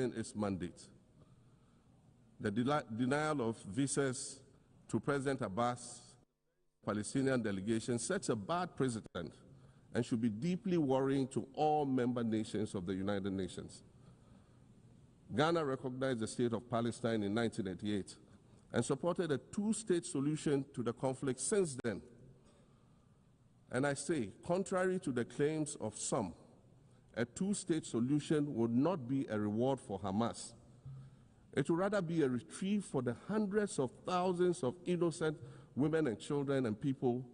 its mandate. The denial of visas to President Abbas' Palestinian delegation sets a bad precedent and should be deeply worrying to all member nations of the United Nations. Ghana recognized the state of Palestine in 1988 and supported a two-state solution to the conflict since then. And I say, contrary to the claims of some, a two-state solution would not be a reward for Hamas. It would rather be a reprieve for the hundreds of thousands of innocent women and children and people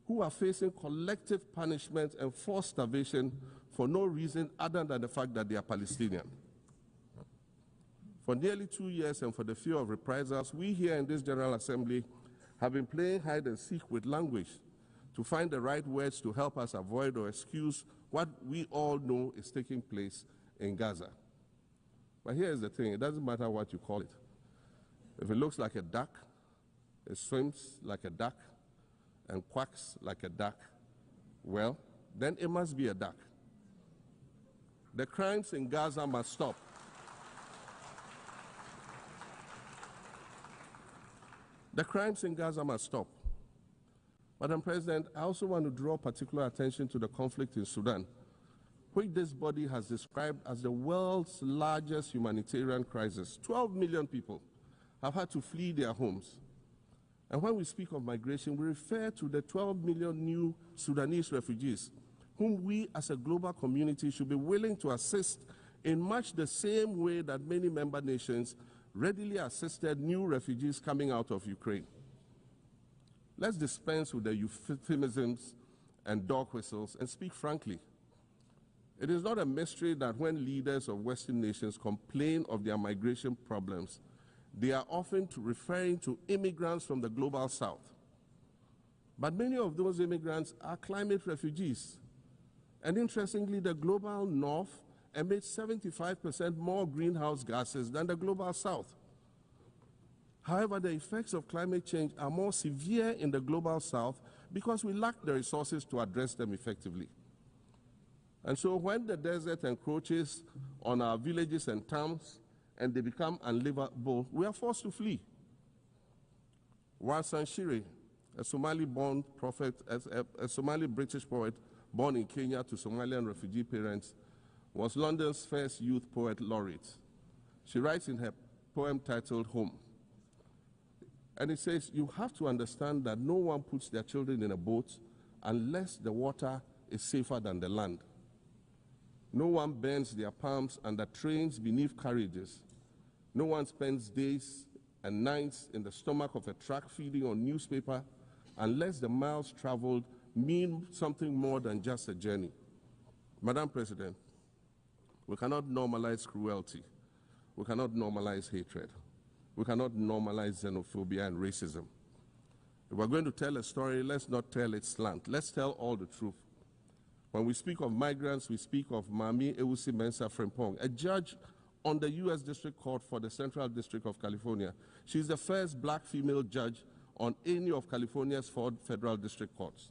who are facing collective punishment and forced starvation for no reason other than the fact that they are Palestinian. For nearly 2 years and for the fear of reprisals, we here in this General Assembly have been playing hide and seek with language to find the right words to help us avoid or excuse what we all know is taking place in Gaza. But here's the thing, it doesn't matter what you call it. If it looks like a duck, it swims like a duck, and quacks like a duck, well, then it must be a duck. The crimes in Gaza must stop. The crimes in Gaza must stop. Madam President, I also want to draw particular attention to the conflict in Sudan, which this body has described as the world's largest humanitarian crisis. 12 million people have had to flee their homes. And when we speak of migration, we refer to the 12 million new Sudanese refugees, whom we as a global community should be willing to assist in much the same way that many member nations readily assisted new refugees coming out of Ukraine. Let's dispense with the euphemisms and dog whistles and speak frankly. It is not a mystery that when leaders of Western nations complain of their migration problems, they are often referring to immigrants from the global south. But many of those immigrants are climate refugees. And interestingly, the global north emits 75% more greenhouse gases than the global south. However, the effects of climate change are more severe in the global south because we lack the resources to address them effectively. And so when the desert encroaches on our villages and towns and they become unlivable, we are forced to flee. Warsan Shire, a Somali-born prophet, a Somali-British poet born in Kenya to Somalian refugee parents, was London's first youth poet laureate. She writes in her poem titled Home. And it says, you have to understand that no one puts their children in a boat unless the water is safer than the land. No one bends their palms under trains beneath carriages. No one spends days and nights in the stomach of a truck feeding on newspaper unless the miles traveled mean something more than just a journey. Madam President, we cannot normalize cruelty. We cannot normalize hatred. We cannot normalize xenophobia and racism. If we're going to tell a story, let's not tell it slant. Let's tell all the truth. When we speak of migrants, we speak of Mami Ewusi Mensah Frimpong, a judge on the U.S. District Court for the Central District of California. She's the first black female judge on any of California's 4 federal district courts.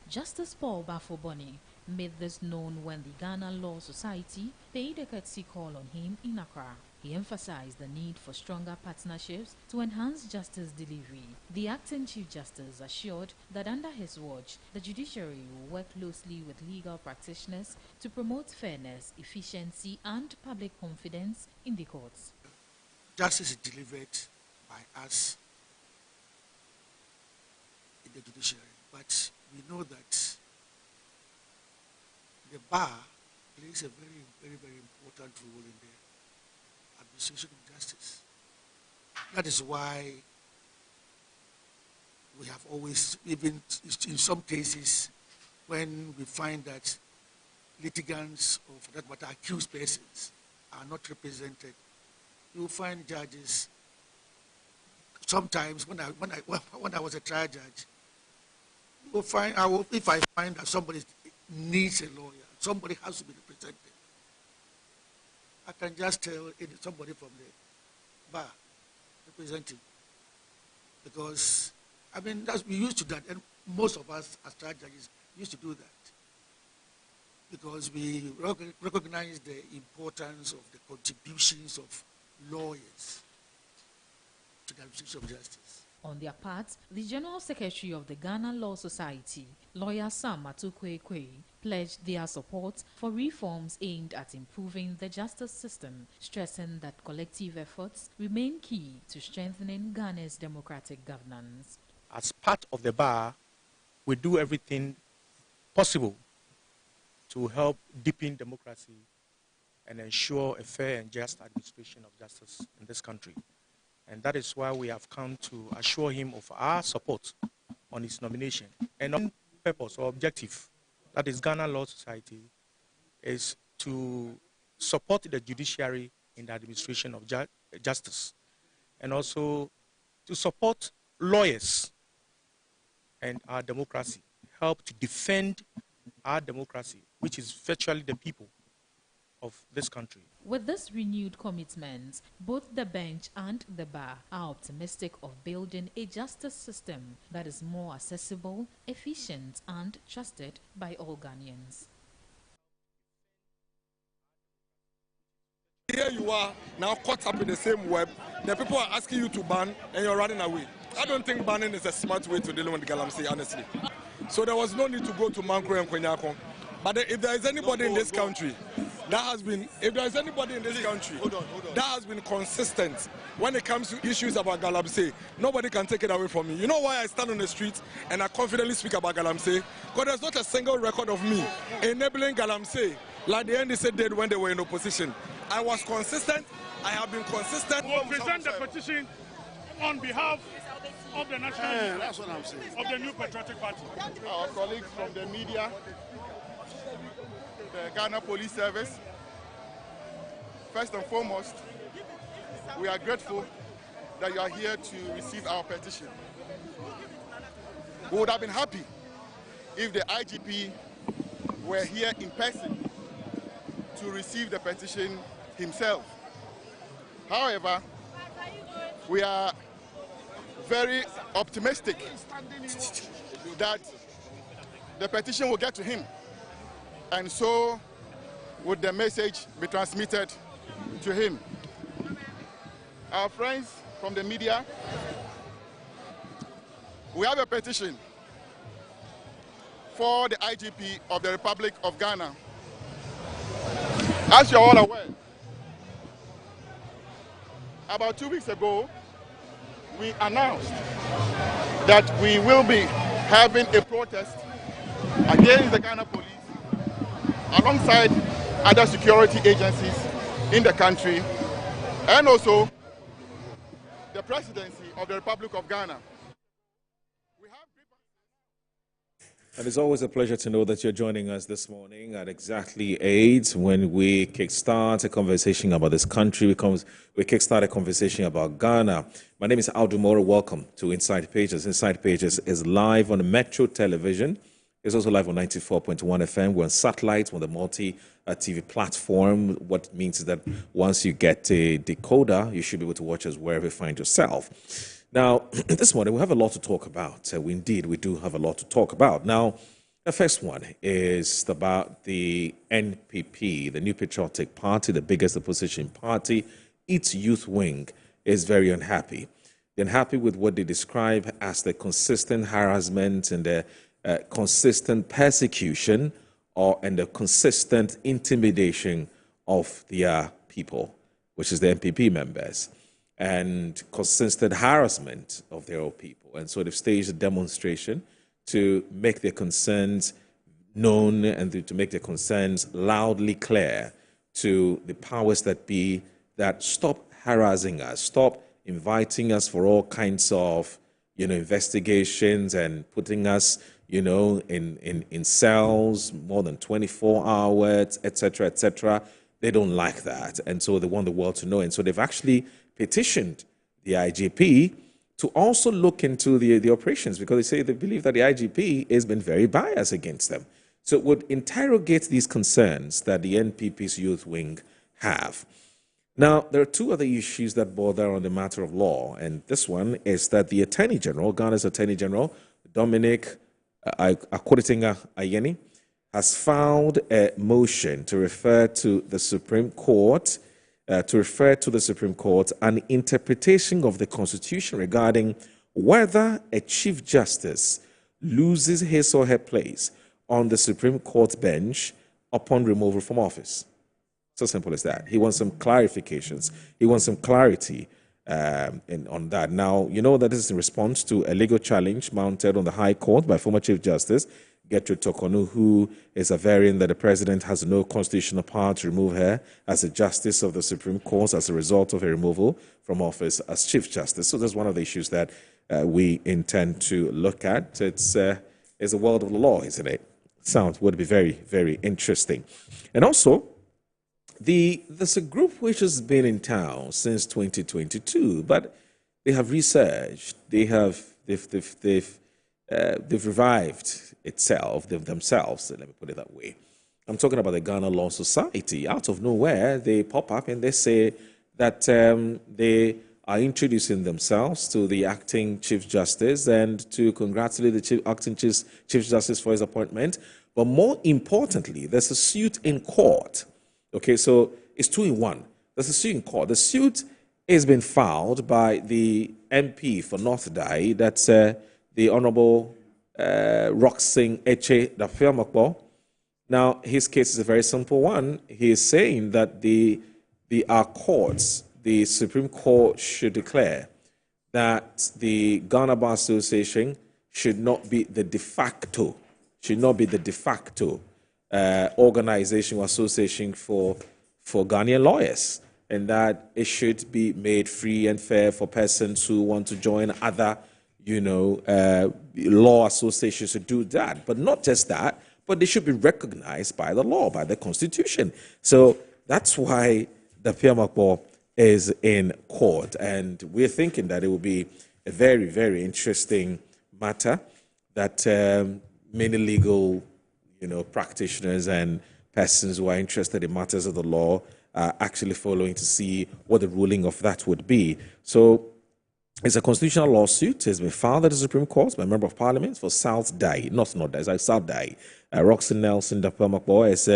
Justice Paul Bafoboni made this known when the Ghana Law Society paid a courtesy call on him in Accra. He emphasized the need for stronger partnerships to enhance justice delivery. The acting Chief Justice assured that under his watch, the judiciary will work closely with legal practitioners to promote fairness, efficiency, and public confidence in the courts. Justice is delivered by us in the judiciary, but we know that the bar plays a very important role in the administration of justice. That is why we have always, even in some cases, when we find that litigants, or for that matter, accused persons, are not represented, you will find judges. Sometimes, when I was a trial judge, you will find, if I find that somebody needs a lawyer, somebody has to be represented, I can just tell somebody from the bar representing, because I mean we used to that, and most of us as trial judges used to do that. because we recognize the importance of the contributions of lawyers to the administration of justice. On their part, the General Secretary of the Ghana Law Society, lawyer Sam Atukwekwe, pledged their support for reforms aimed at improving the justice system, stressing that collective efforts remain key to strengthening Ghana's democratic governance. As part of the bar, we do everything possible to help deepen democracy and ensure a fair and just administration of justice in this country. And that is why we have come to assure him of our support on his nomination. And our purpose or objective, that is Ghana Law Society, is to support the judiciary in the administration of justice, and also to support lawyers and our democracy, help to defend our democracy, which is virtually the people of this country. With this renewed commitment, both the bench and the bar are optimistic of building a justice system that is more accessible, efficient, and trusted by all Ghanaians. Here you are, now caught up in the same web. The people are asking you to ban, and you're running away. I don't think banning is a smart way to deal with the Galamsey, honestly. So there was no need to go to Mankro and Kwenyako. But if there is anybody in this country that has been, that has been consistent when it comes to issues about Galamsey, nobody can take it away from me. You know why I stand on the street and I confidently speak about Galamsey? Because there's not a single record of me enabling Galamsey like the NDC did when they were in opposition. I was consistent. I have been consistent. We will present the petition on behalf of the national that's what I'm saying. Of the New Patriotic Party. Our colleagues from the media, the Ghana Police Service. First and foremost, we are grateful that you are here to receive our petition. We would have been happy if the IGP were here in person to receive the petition himself. However, we are very optimistic that the petition will get to him, and so would the message be transmitted to him. Our friends from the media, we have a petition for the IGP of the Republic of Ghana. As you're all aware, about 2 weeks ago, we announced that we will be having a protest against the Ghana police alongside other security agencies in the country, and also the presidency of the Republic of Ghana. And it's always a pleasure to know that you're joining us this morning at exactly 8 when we kickstart a conversation about this country. We kickstart a conversation about Ghana. My name is Aldo Moro. Welcome to Inside Pages. Inside Pages is live on Metro Television. It's also live on 94.1 FM. We're on satellite on the multi-TV platform. What it means is that once you get a decoder, you should be able to watch us wherever you find yourself. Now, this morning, we have a lot to talk about. We do have a lot to talk about. Now, the first one is about the NPP, the New Patriotic Party, the biggest opposition party. Its youth wing is very unhappy. They're unhappy with what they describe as the consistent harassment and the consistent persecution and the consistent intimidation of their people, which is the NPP members, and consistent harassment of their own people. And so they've staged a demonstration to make their concerns known and to make their concerns loudly clear to the powers that be, that stop harassing us, stop inviting us for all kinds of, investigations and putting us, in cells more than 24 hours, etc., etc. They don't like that. And so they want the world to know. And so they've actually petitioned the IGP to also look into the operations, because they say they believe that the IGP has been very biased against them. So it would interrogate these concerns that the NPP's youth wing have. Now, there are two other issues that border on the matter of law, and this one is that the Attorney General, Ghana's Attorney General, Dominic Akuritinga Ayeni, has filed a motion to refer to the Supreme Court an interpretation of the Constitution regarding whether a Chief Justice loses his or her place on the Supreme Court bench upon removal from office. So simple as that. He wants some clarifications. He wants some clarity on that. Now, you know that this is in response to a legal challenge mounted on the High Court by former Chief Justice Gertrude Tokonu, who is averring that the president has no constitutional power to remove her as a justice of the Supreme Court as a result of her removal from office as Chief Justice. So that's one of the issues that we intend to look at. It's a world of the law, isn't it? Would be very, very interesting. And also, there's a group which has been in town since 2022, but they have researched, they've revived themselves, let me put it that way. I'm talking about the Ghana Law Society. Out of nowhere, they pop up and they say that they are introducing themselves to the acting Chief Justice and to congratulate the acting Chief Justice for his appointment. But more importantly, there's a suit in court. Okay, so it's 2 in 1. There's a suit in court. The suit has been filed by the MP for North Dai, that's the Honorable Roxing Eche Dafiamakbo. Now, his case is a very simple one. He is saying that our courts, the Supreme Court, should declare that the Ghana Bar Association should not be the de facto organization or association for Ghanaian lawyers, and that it should be made free and fair for persons who want to join other law associations to do that. But not just that, but they should be recognized by the law, by the Constitution. So that's why the Piamakbo is in court. And we're thinking that it will be a very, very interesting matter that many legal practitioners and persons who are interested in matters of the law are actually following to see what the ruling of that would be. So it's a constitutional lawsuit. It has been filed at the Supreme Court by a member of Parliament for South Dai, not North Dai, it's like South Dai. Roxanne Nelson Dapamakbo is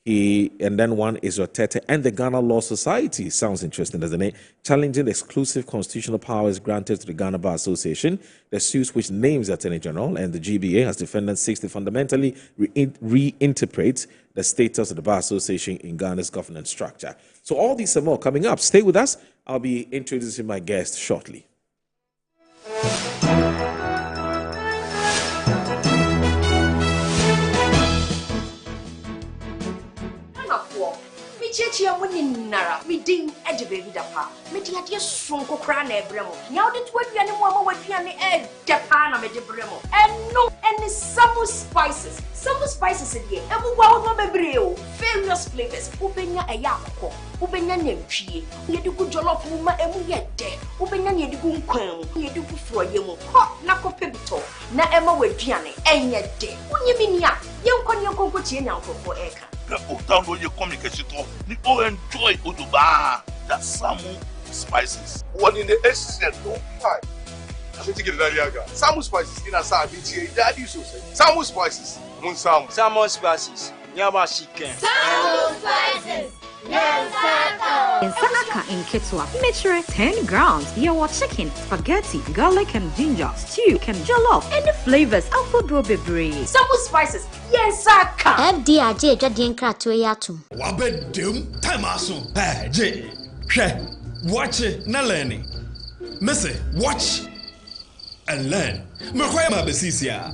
and then one is Rotete and the Ghana Law Society. Sounds interesting, doesn't it? Challenging the exclusive constitutional powers granted to the Ghana Bar Association. The suit, which names the Attorney General and the GBA as defendants, seeks to fundamentally reinterpret the status of the Bar Association in Ghana's governance structure. So all these and more coming up. Stay with us. I'll be introducing my guest shortly. Chia winning Nara, me ding edge dapa, me tia sonko crane bremo. Now the 20 animal would be an egg, Japan, a bremo. And no any summer spices. Summer spices in here, and we will have various flavors. Upenya a yako, Upenya Nemchi, you do good jollof woman, and we get dead. Upenya you do quam, you do for you, hot nako pibito. Na Emma with Gianni, and yet dead. When you mean ya, you can your cocoa for Eka. Download your communication to enjoy Uduba, that Samu spices. One in the essence, don't fight. I'm going to get it. Samu spices in a side, daddy so say. Samu spices, Samu spices, Yama chicken. Samu spices. In Sanaka in Ketwa, measure 10 grams. You want chicken, spaghetti, garlic and ginger, stew, and jollof, and the flavors of Bebre. Samu spices, yes, Saka. FDRJ Jadin Kratoyatum. Wabedum, Tamasun. Hey, J. Watch it, na learning. Missy, watch and learn. Makwema Besisia.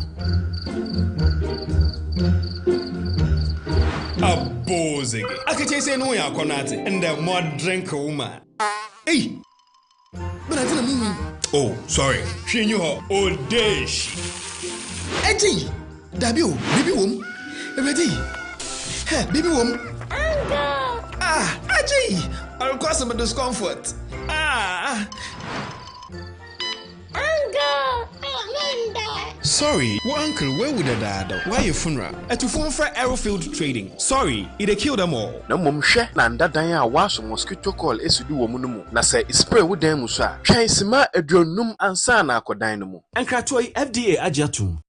Abozig. I can say no ya konati and the more drink woman. Hey, but I didn't mean. Oh, sorry. She knew her old dish. Eddie, Dabio, baby womb. Ready? Hey, baby womb. Ah, Eddie, I'll cause some discomfort. Ah. Sorry, uncle, where would the dad? Why your funeral? At your phone for Aerofield Trading. Sorry, it killed them all. No mum share Nanda Daya was a mosquito call as you do woman. Na say spray with them, sir. Chaisima a dronum and sana co dynamo. And Kratoi FDA Ajatum.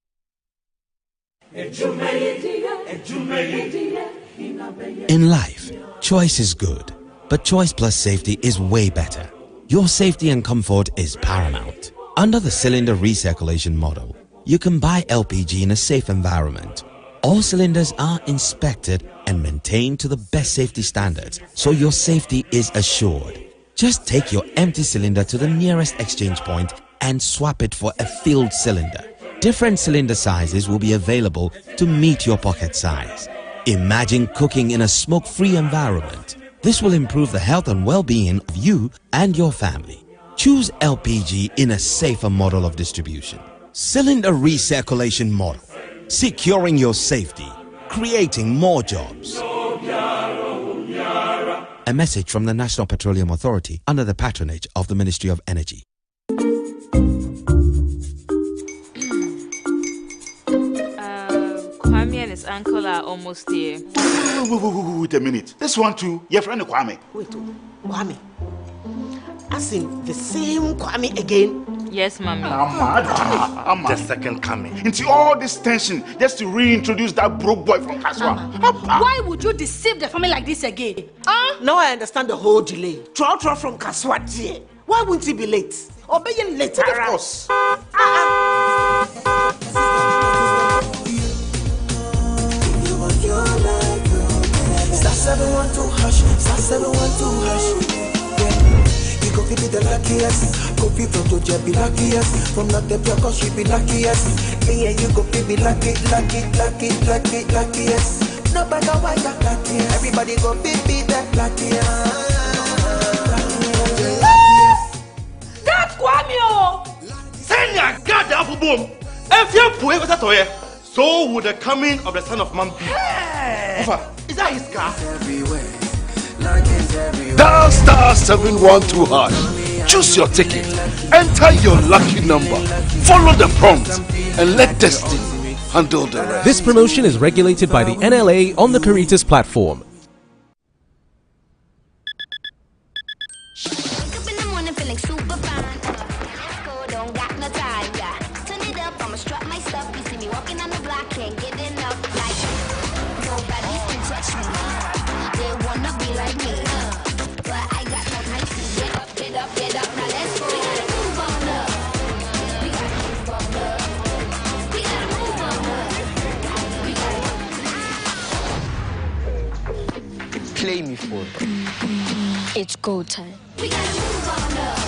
In life, choice is good, but choice plus safety is way better. Your safety and comfort is paramount. Under the cylinder recirculation model, you can buy LPG in a safe environment. All cylinders are inspected and maintained to the best safety standards, so your safety is assured. Just take your empty cylinder to the nearest exchange point and swap it for a filled cylinder. Different cylinder sizes will be available to meet your pocket size. Imagine cooking in a smoke-free environment. This will improve the health and well-being of you and your family. Choose LPG in a safer model of distribution. Cylinder recirculation model. Securing your safety. Creating more jobs. A message from the National Petroleum Authority under the patronage of the Ministry of Energy. Kwame and his uncle are almost here. Wait a minute. This one too, your friend Kwame. Wait, Kwame. As in the same Kwame again? Yes, Mommy. The second coming. Into all this tension just to reintroduce that broke boy from Kaswa. Why would you deceive the family like this again? Now I understand the whole delay. Troll from Kaswa dear. Why wouldn't he be late? Obey you later. Of course. Star 712 hash, star 712 hash. You go be the luckiest. Copy from Georgia be luckiest. From not the block, she be luckiest. Me and you go be lucky, luckiest. Nobody know why you're luckiest. Everybody go be the luckiest. That's Kwame! Send your God apple boom. If you put it away, so would the coming of the Son of Man be. Is that his car? Dial star 712 hash. Choose your ticket. Enter your lucky number. Follow the prompt and let destiny handle the rest. This promotion is regulated by the NLA on the Caritas platform. Play me for it's go time. We gotta move on up.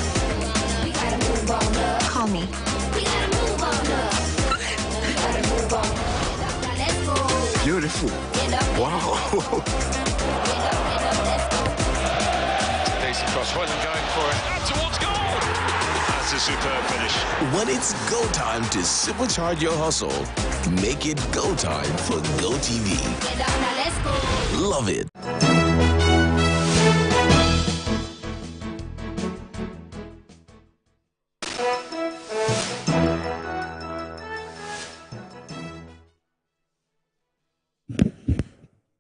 We gotta move on up. Call me. We gotta move on up. We gotta move on up. Now let's go. Beautiful. Wow. Decent cross, wasn't going for it. Out towards goal. That's a superb finish. When it's go time to supercharge your hustle, make it go time for GoTV. Now let's go. Love it.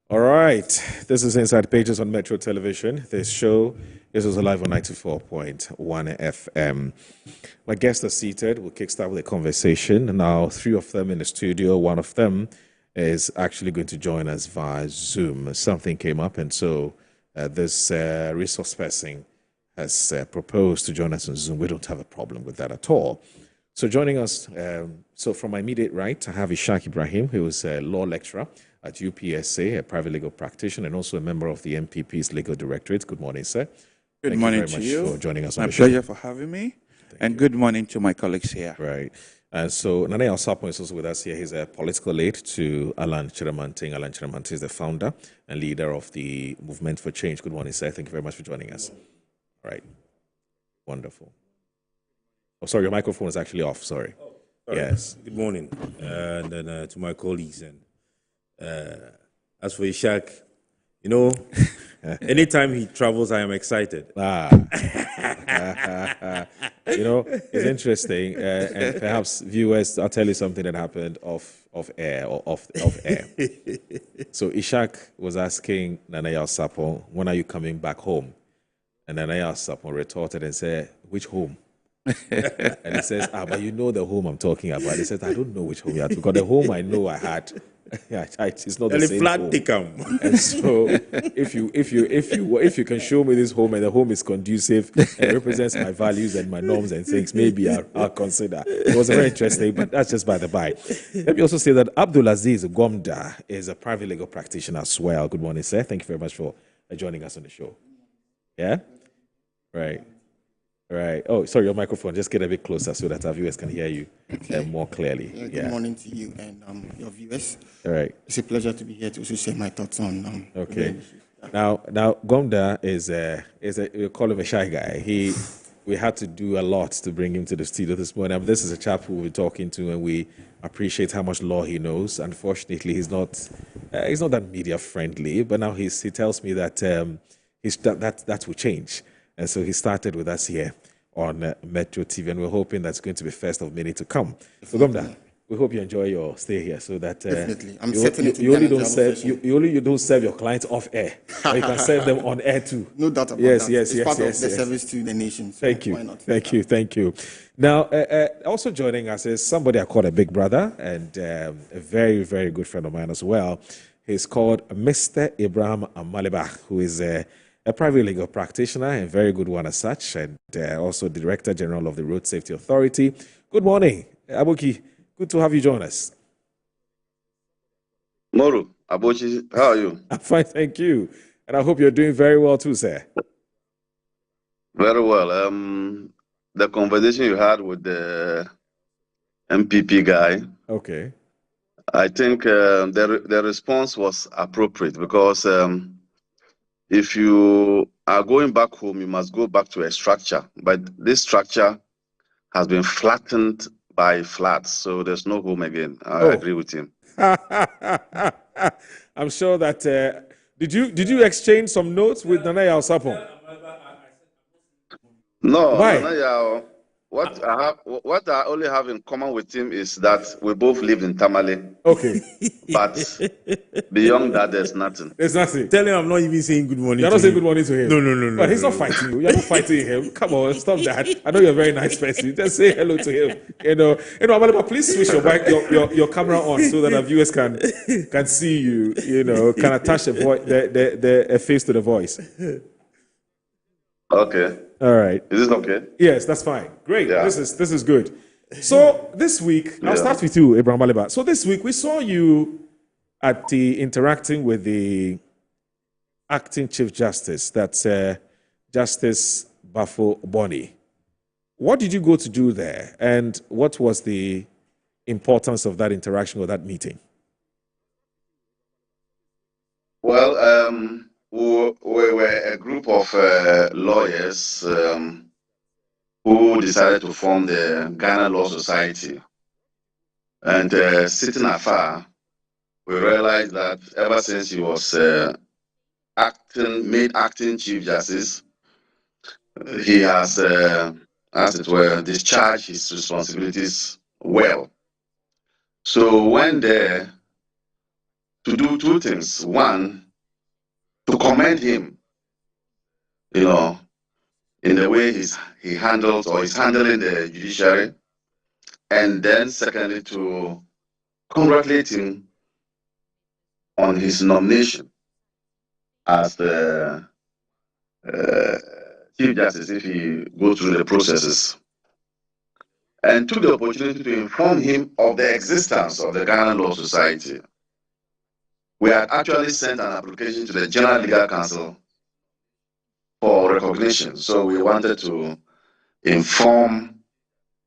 All right, this is Inside Pages on Metro Television. This is live on 94.1 FM. My guests are seated. We'll kickstart with a conversation. Now, three of them in the studio. One of them is actually going to join us via Zoom. Something came up, and so this resource person has proposed to join us on Zoom. We don't have a problem with that at all. So joining us, so from my immediate right, I have Ishaq Ibrahim, who is a law lecturer at UPSA, a private legal practitioner, and also a member of the MPP's Legal Directorate. Good morning, sir. Good morning to you. Thank you very much for joining us on the show. My pleasure for having me. And good morning to my colleagues here. Right. And so Nana Alsapo is also with us here. He's a political aide to Alan Chiramanting. Alan Chiramanting is the founder and leader of the Movement for Change. Good morning, sir. Thank you very much for joining us. All right. Wonderful. Oh, sorry, your microphone is actually off. Sorry. Sorry. Yes. Good morning. And then to my colleagues. And as for Ishaq, you know, anytime he travels, I am excited. You know, it's interesting, and perhaps viewers, I'll tell you something that happened off air. So Ishaq was asking Nanaya Sapo, when are you coming back home? And Nanaya Sapo retorted and said, which home? And he says, but you know the home I'm talking about. He says, I don't know which home you had, because the home I know I had It's not the And a same flat home. tikam. And so, if you can show me this home and the home is conducive and represents my values and my norms and things, maybe I'll consider. It was very interesting, but that's just by the by. Let me also say that Abdulaziz Gomda is a private legal practitioner as well. Good morning, sir. Thank you very much for joining us on the show. Yeah, right. Right. Oh, sorry, your microphone. Just get a bit closer so that our viewers can hear you more clearly. Good morning to you and your viewers. All right. It's a pleasure to be here to also share my thoughts on. Okay. Now, Gomda is we call him a shy guy. We had to do a lot to bring him to the studio this morning. This is a chap who we're talking to, and we appreciate how much law he knows. Unfortunately, he's not that media friendly. But now he tells me that that will change. And so he started with us here on Metro TV, and we're hoping that's going to be first of many to come. So, Gomda, we hope you enjoy your stay here, so that definitely, you only don't serve your clients off air, but you can serve them on air too. No doubt about that. Yes, it's part of the service to the nation. So Thank you. Why not? Thank you. Now, also joining us is somebody I call a big brother and a very, very good friend of mine as well. He's called Mr. Abraham Amaleba, who is a private legal practitioner, and very good one as such, and also Director General of the Road Safety Authority. Good morning, Aboki. Good to have you join us. Moru, Abochi, how are you? I'm fine, thank you. And I hope you're doing very well too, sir. Very well. The conversation you had with the MPP guy. Okay. I think the response was appropriate because if you are going back home, you must go back to a structure. But this structure has been flattened by floods, so there's no home again. I agree with him. I'm sure that did you exchange some notes with Nanaya Osapon? No, Why? Nanaya, what I only have in common with him is that we both lived in Tamale. Okay. But beyond that, there's nothing. There's nothing. Tell him I'm not even saying good morning. You're not saying good morning to him. No. But he's not fighting you. You're not fighting him. Come on, stop that. I know you're a very nice person. Just say hello to him. Amaleba, please switch your camera on so that our viewers can see you. Can attach the face to the voice. Okay. All right. Is this okay? Yes, that's fine. Great. Yeah. This is good. So this week, I'll start with you, Abraham Amaleba. So this week, we saw you at the interacting with the acting Chief Justice, that's Justice Bafo Boni. What did you go to do there, and what was the importance of that interaction or that meeting? Well, we were a group of lawyers who decided to form the Ghana Law Society. And sitting afar, we realized that ever since he was made acting Chief Justice, he has, as it were, discharged his responsibilities well. So went there to do two things. One, to commend him, in the way he handles or is handling the judiciary, and then secondly to congratulate him on his nomination as the Chief Justice if he goes through the processes, and took the opportunity to inform him of the existence of the Ghana Law Society. We had actually sent an application to the General Legal Council for recognition. So we wanted to inform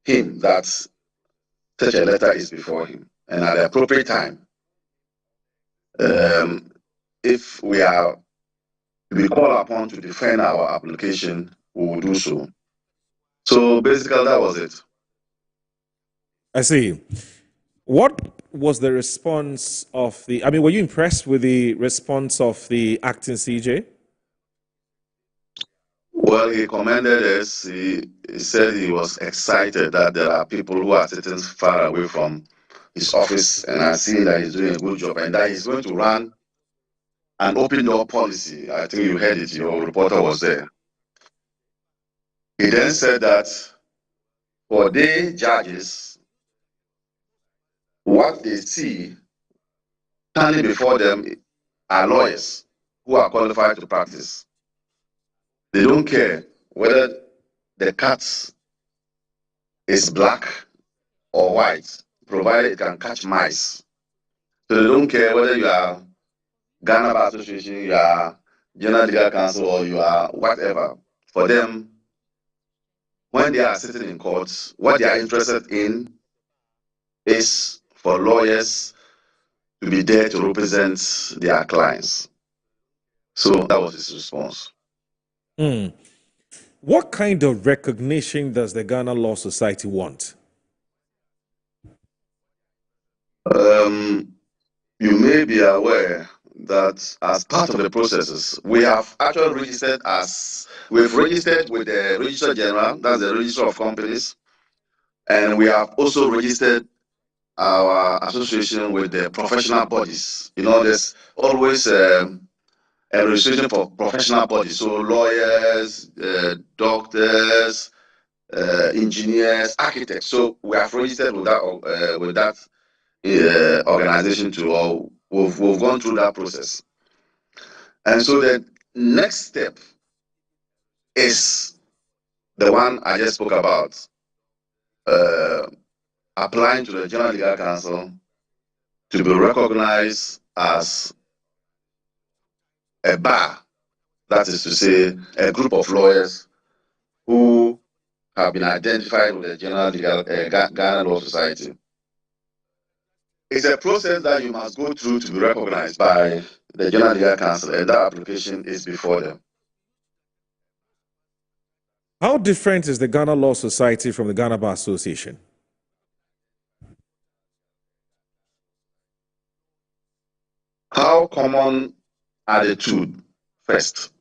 him that such a letter is before him. And at the appropriate time, if we are to be called upon to defend our application, we will do so. So basically, that was it. I see. What was the response of were you impressed with the response of the acting CJ? Well, he commended us. He said he was excited that there are people who are sitting far away from his office and are seeing that he's doing a good job and that he's going to run an open door policy. I think you heard it, your reporter was there. He then said that for they judges, what they see standing before them are lawyers who are qualified to practice. They don't care whether the cat is black or white, provided it can catch mice. So they don't care whether you are Ghana Bar Association, you are General Legal Counsel, or you are whatever. For them, when they are sitting in courts, what they are interested in is for lawyers to be there to represent their clients. So that was his response. What kind of recognition does the Ghana Law Society want? You may be aware that as part of the processes, we have actually we've registered with the Registrar General, that's the Register of Companies, and we have also registered our association with the professional bodies. You know, there's always a registration for professional bodies, so lawyers, doctors, engineers, architects. So we have registered with that organization too, or we've gone through that process. And so the next step is the one I just spoke about, applying to the General Legal Counsel to be recognized as a bar, that is to say, a group of lawyers who have been identified with the General Legal Ghana Law Society. It's a process that you must go through to be recognized by the General Legal Counsel, and that application is before them. How different is the Ghana Law Society from the Ghana Bar Association? How common are the two? First,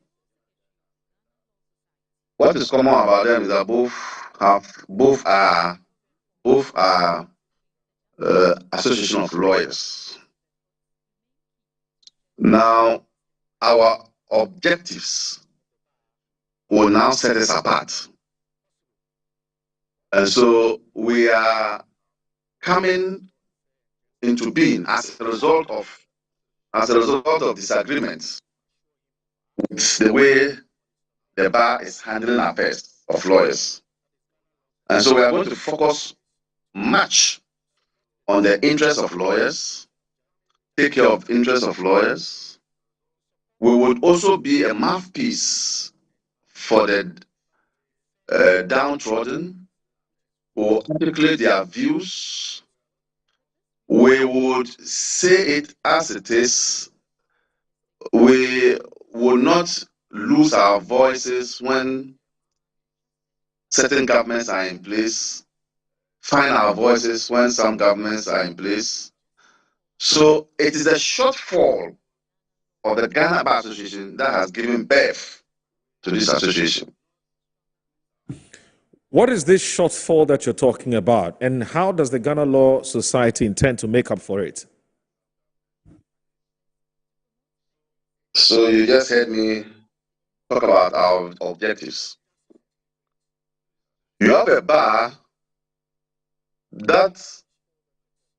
what is common about them is that both are association of lawyers. Now, our objectives will now set us apart, and so we are coming into being as a result of disagreements with the way the bar is handling affairs of lawyers. And so we are going to focus much on the interests of lawyers, take care of interests of lawyers. We would also be a mouthpiece for the downtrodden, who articulate their views. We would say it as it is. We will not lose our voices when certain governments are in place, find our voices when some governments are in place. So it is a shortfall of the Ghana Bar Association that has given birth to this association. What is this shortfall that you're talking about, and how does the Ghana Law Society intend to make up for it? So you just heard me talk about our objectives. You have a bar that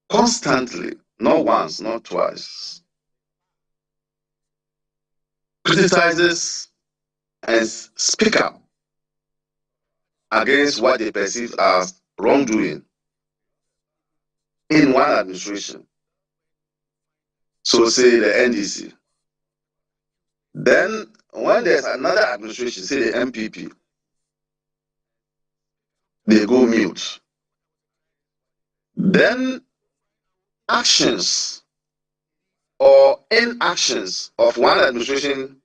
constantly, not once, not twice, criticizes and speaks up against what they perceive as wrongdoing in one administration. So say the NDC. Then when there's another administration, say the MPP, they go mute. Then actions or inactions of one administration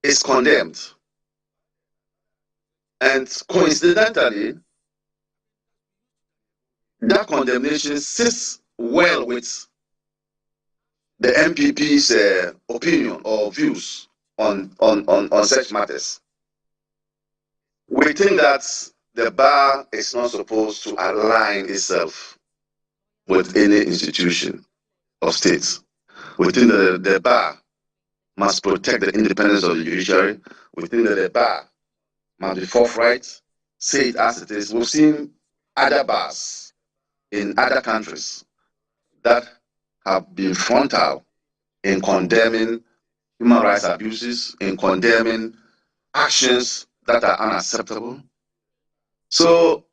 is condemned. And coincidentally, that condemnation sits well with the MPP's opinion or views on such matters. We think that the bar is not supposed to align itself with any institution of state. We think that the bar must protect the independence of the judiciary. We think that the bar must be forthright, say it as it is. We've seen other bars in other countries that have been frontal in condemning human rights abuses, in condemning actions that are unacceptable. So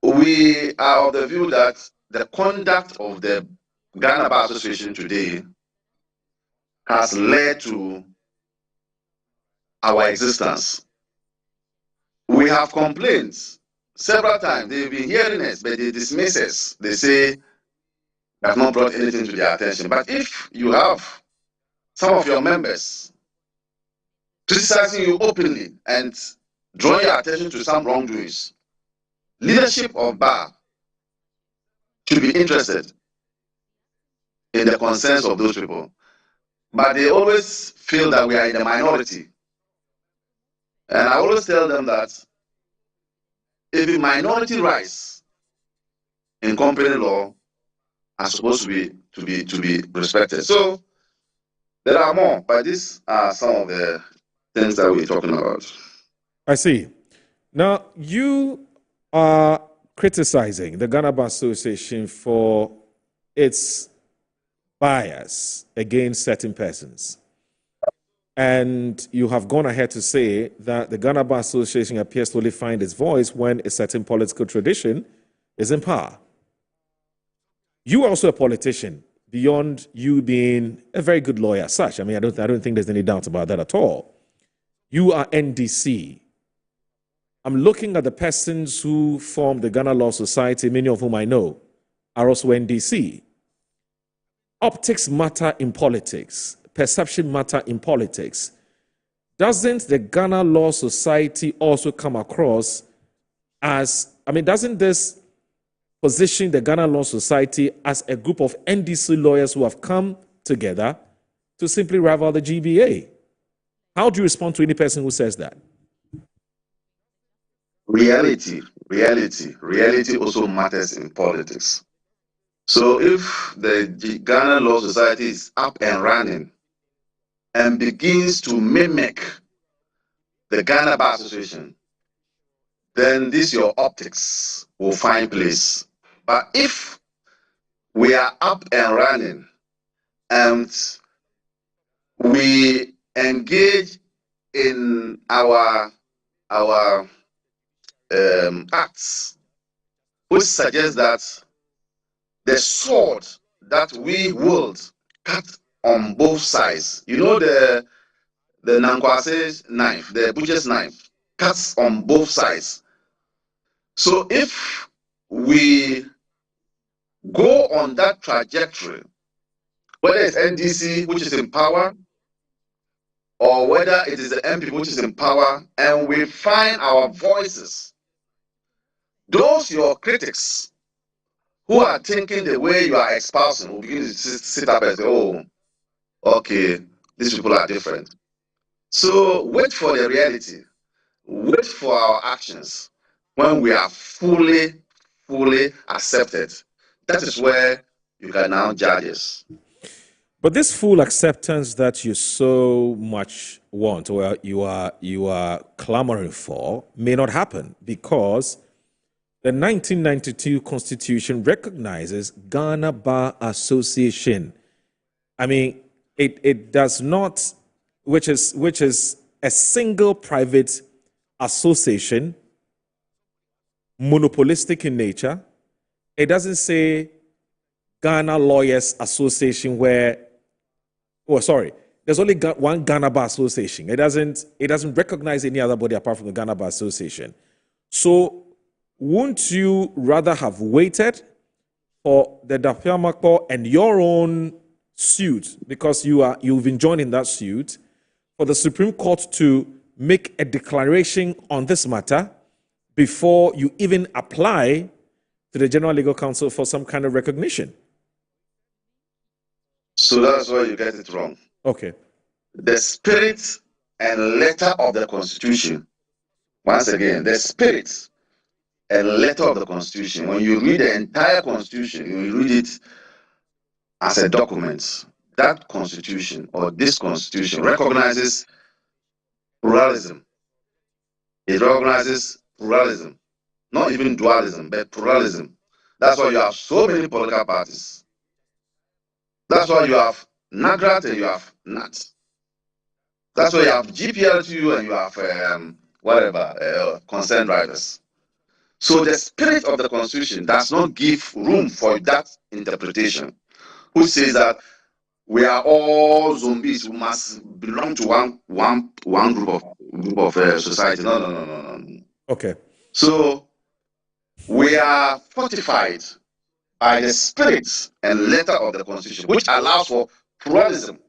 we are of the view that the conduct of the Ghana Bar Association today has led to our existence. We have complaints several times. They've been hearing us, but they dismiss us. They say they have not brought anything to their attention. But if you have some of your members criticizing you openly and drawing your attention to some wrongdoings, leadership of Bar should be interested in the concerns of those people. But they always feel that we are in the minority. And I always tell them that if the minority rights in company law are supposed to be respected. So there are more, but these are some of the things that we're talking about. I see. Now, you are criticizing the Ghana Bar Association for its bias against certain persons. And you have gone ahead to say that the Ghana Bar Association appears to only find its voice when a certain political tradition is in power. You are also a politician, beyond you being a very good lawyer as such. I mean, I don't think there's any doubt about that at all. You are NDC. I'm looking at the persons who formed the Ghana Law Society, many of whom I know are also NDC. Optics matter in politics. Perception matter in politics. Doesn't the Ghana Law Society also come across as, doesn't this position the Ghana Law Society as a group of NDC lawyers who have come together to simply rival the GBA? How do you respond to any person who says that? Reality also matters in politics. So if the Ghana Law Society is up and running and begins to mimic the Ghana Bar Association, then your optics will find place. But if we are up and running and we engage in our acts, which suggests that the sword that we wield cut on both sides. You know the Nankwase knife, the butcher's knife, cuts on both sides. So if we go on that trajectory, whether it's NDC, which is in power, or whether it is the MP, which is in power, and we find our voices, those your critics who are thinking the way you are espousing will begin to sit up and say, oh, okay, these people are different. So wait for the reality. Wait for our actions when we are fully accepted. That is where you can now judge us. But this full acceptance that you so much want, or you are clamoring for, may not happen because the 1992 Constitution recognizes Ghana Bar Association. I mean, it does not, which is a single private association, monopolistic in nature. It doesn't say Ghana Lawyers Association there's only one Ghana Bar Association. It doesn't recognize any other body apart from the Ghana Bar Association. So wouldn't you rather have waited for the Dapiamakpo and your own suit, because you've been joining that suit, for the Supreme Court to make a declaration on this matter before you even apply to the General Legal Counsel for some kind of recognition? So that's why you get it wrong. Okay. The spirit and letter of the Constitution, once again, the spirit and letter of the Constitution, when you read the entire Constitution, you read it as a document. That Constitution, or this Constitution, recognizes pluralism. It recognizes pluralism, not even dualism, but pluralism. That's why you have so many political parties That's why you have NAGRAT and you have NAT. That's why you have GPLTU and you have concerned drivers. So the spirit of the Constitution does not give room for that interpretation, which says that we are all zombies who must belong to one group of society. No. Okay. So we are fortified by the spirit and letter of the Constitution, which allows for pluralism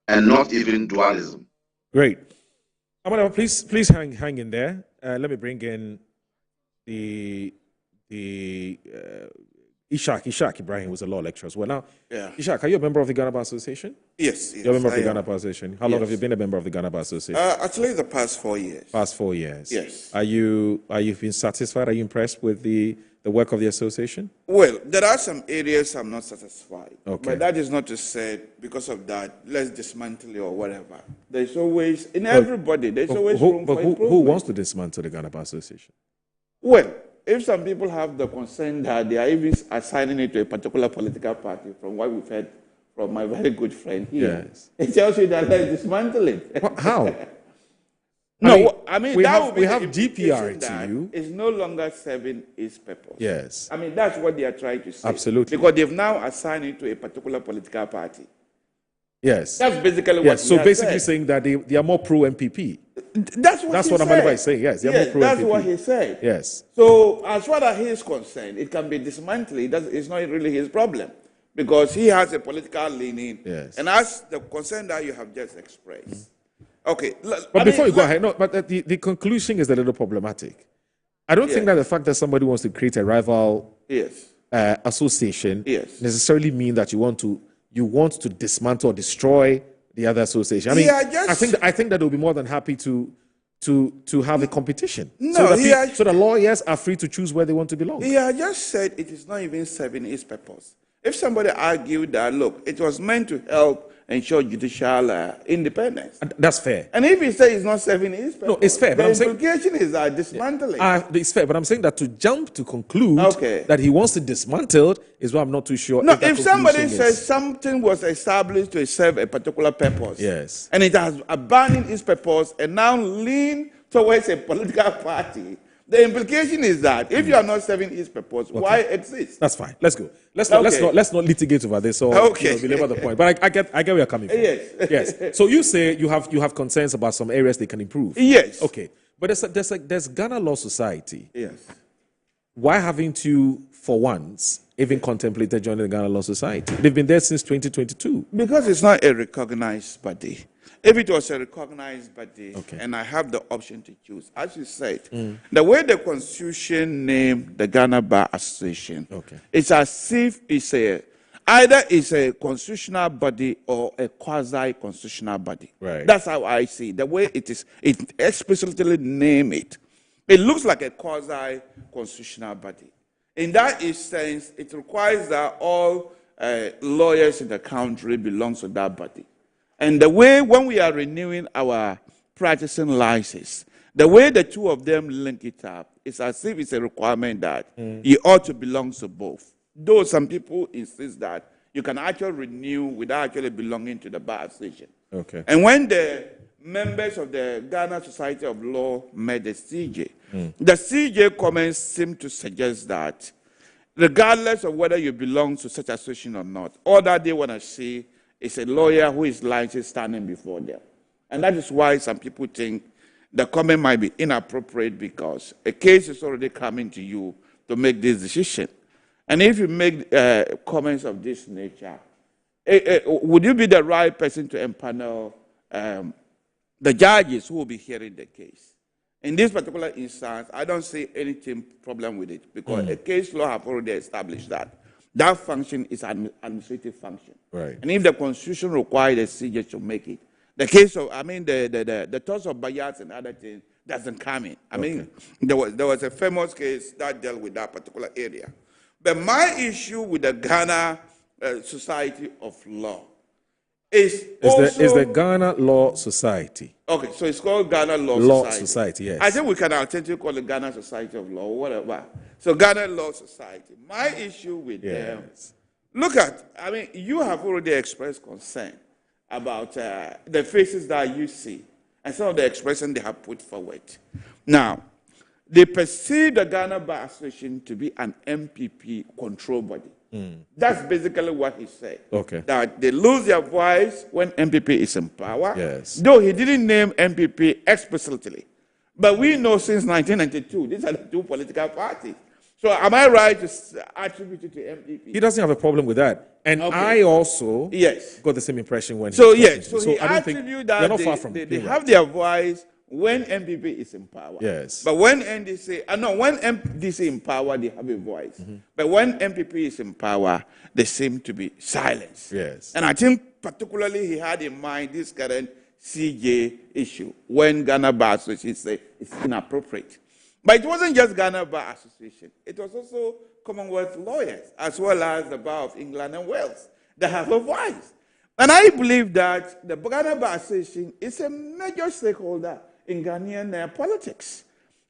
and not even dualism. Great. Amanda, please hang in there. Let me bring in the Ishak Ibrahim was a law lecturer as well. Now, Yeah. Ishak, are you a member of the Ghana Bar Association? Yes. You're a member of the I Ghana am. Bar Association. How long Yes. have you been a member of the Ghana Bar Association? Actually, the past 4 years. Past 4 years. Yes. Are you been satisfied? Are you impressed with the work of the association? Well, there are some areas I'm not satisfied. Okay. But that is not to say because of that, let's dismantle it or whatever. There's always, in everybody, there's always room for improvement. Who wants to dismantle the Ghana Bar Association? Well, if some people have the concern that they are even assigning it to a particular political party, from what we've heard from my very good friend here, Yes. it tells you that let's dismantle it. How? No, I mean, that would be we the have implication GPR that to you. it's no longer serving its purpose. Yes. I mean, that's what they are trying to say. Absolutely. Because they've now assigned it to a particular political party. Yes. That's basically what Yes. So he has basically said. saying that they are more pro MPP. That's what That's he what said. Amanda is saying. Yes, they are more pro that's MPP. what he said. Yes. So as far as he is concerned, it can be dismantled. It's not really his problem because he has a political leaning. Yes. And as the concern that you have just expressed. Okay. But before you go ahead, no, but the conclusion is a little problematic. I don't think that the fact that somebody wants to create a rival association necessarily mean that you want to dismantle or destroy the other association. I mean, I think that they'll be more than happy to have a competition. No, so the lawyers are free to choose where they want to belong. He had just said it is not even serving its purpose. If somebody argued that, look, it was meant to help ensure judicial independence. That's fair. And if he says it's not serving its purpose, No, it's fair. But the implication is that dismantling. It's fair, but I'm saying that to jump to conclude that he wants to dismantle is what I'm not too sure. No, if somebody says something was established to serve a particular purpose, yes, and it has abandoned its purpose and now lean towards a political party, the implication is that if you are not serving its purpose, why exist? That's fine. Let's go. Let's not litigate over this or belabor the point. But I get where you're coming from. Yes. Yes. So you say you have concerns about some areas they can improve. Yes. Okay. But there's Ghana Law Society. Yes. Why haven't you, for once, even contemplated joining the Ghana Law Society? They've been there since 2022. Because it's not a recognized body. If it was a recognized body, and I have the option to choose, as you said, the way the Constitution named the Ghana Bar Association, it's as if it's either it's a constitutional body or a quasi-constitutional body. Right. That's how I see it. The way it explicitly name it. It looks like a quasi-constitutional body. In that sense, it requires that all lawyers in the country belong to that body. And the way, when we are renewing our practicing license, the way the two of them link it up, it's as if it's a requirement that you ought to belong to both. Though some people insist that you can actually renew without actually belonging to the bar association. Okay. And when the members of the Ghana Society of Law met the CJ, the CJ comments seem to suggest that regardless of whether you belong to such association or not, all that they want to see is a lawyer who is licensed standing before them. And that is why some people think the comment might be inappropriate because a case is already coming to you to make this decision. And if you make comments of this nature, would you be the right person to empanel the judges who will be hearing the case? In this particular instance, I don't see anything problem with it because a case law have already established that. That function is an administrative function. Right. And if the Constitution requires the CJ to make it, the case of, the toss of bias and other things doesn't come in. I mean, there was a famous case that dealt with that particular area. But my issue with the Ghana Society of Law is the Ghana Law Society. Okay, so it's called Ghana Law Society, yes. I think we can alternatively call it Ghana Society of Law or whatever. So Ghana Law Society. My issue with them Look at, I mean, you have already expressed concern about the faces that you see and some of the expressions they have put forward. Now, they perceive the Ghana Bar Association to be an MPP control body. That's basically what he said. Okay. That they lose their voice when MPP is in power. Yes. Though he didn't name MPP explicitly. But we know since 1992, these are the two political parties. So am I right to attribute it to MPP? He doesn't have a problem with that. And I also got the same impression when so he was yes, so he I don't think attribute they're that not far from they being have right. their voice when MPP is in power. Yes. But when NDC, when MDC in power, they have a voice. But when MPP is in power, they seem to be silenced. Yes. And I think particularly he had in mind this current CJ issue when Ghana Bar Association said it's inappropriate. But it wasn't just Ghana Bar Association. It was also Commonwealth lawyers, as well as the Bar of England and Wales, that have a voice. And I believe that the Ghana Bar Association is a major stakeholder in Ghanaian politics.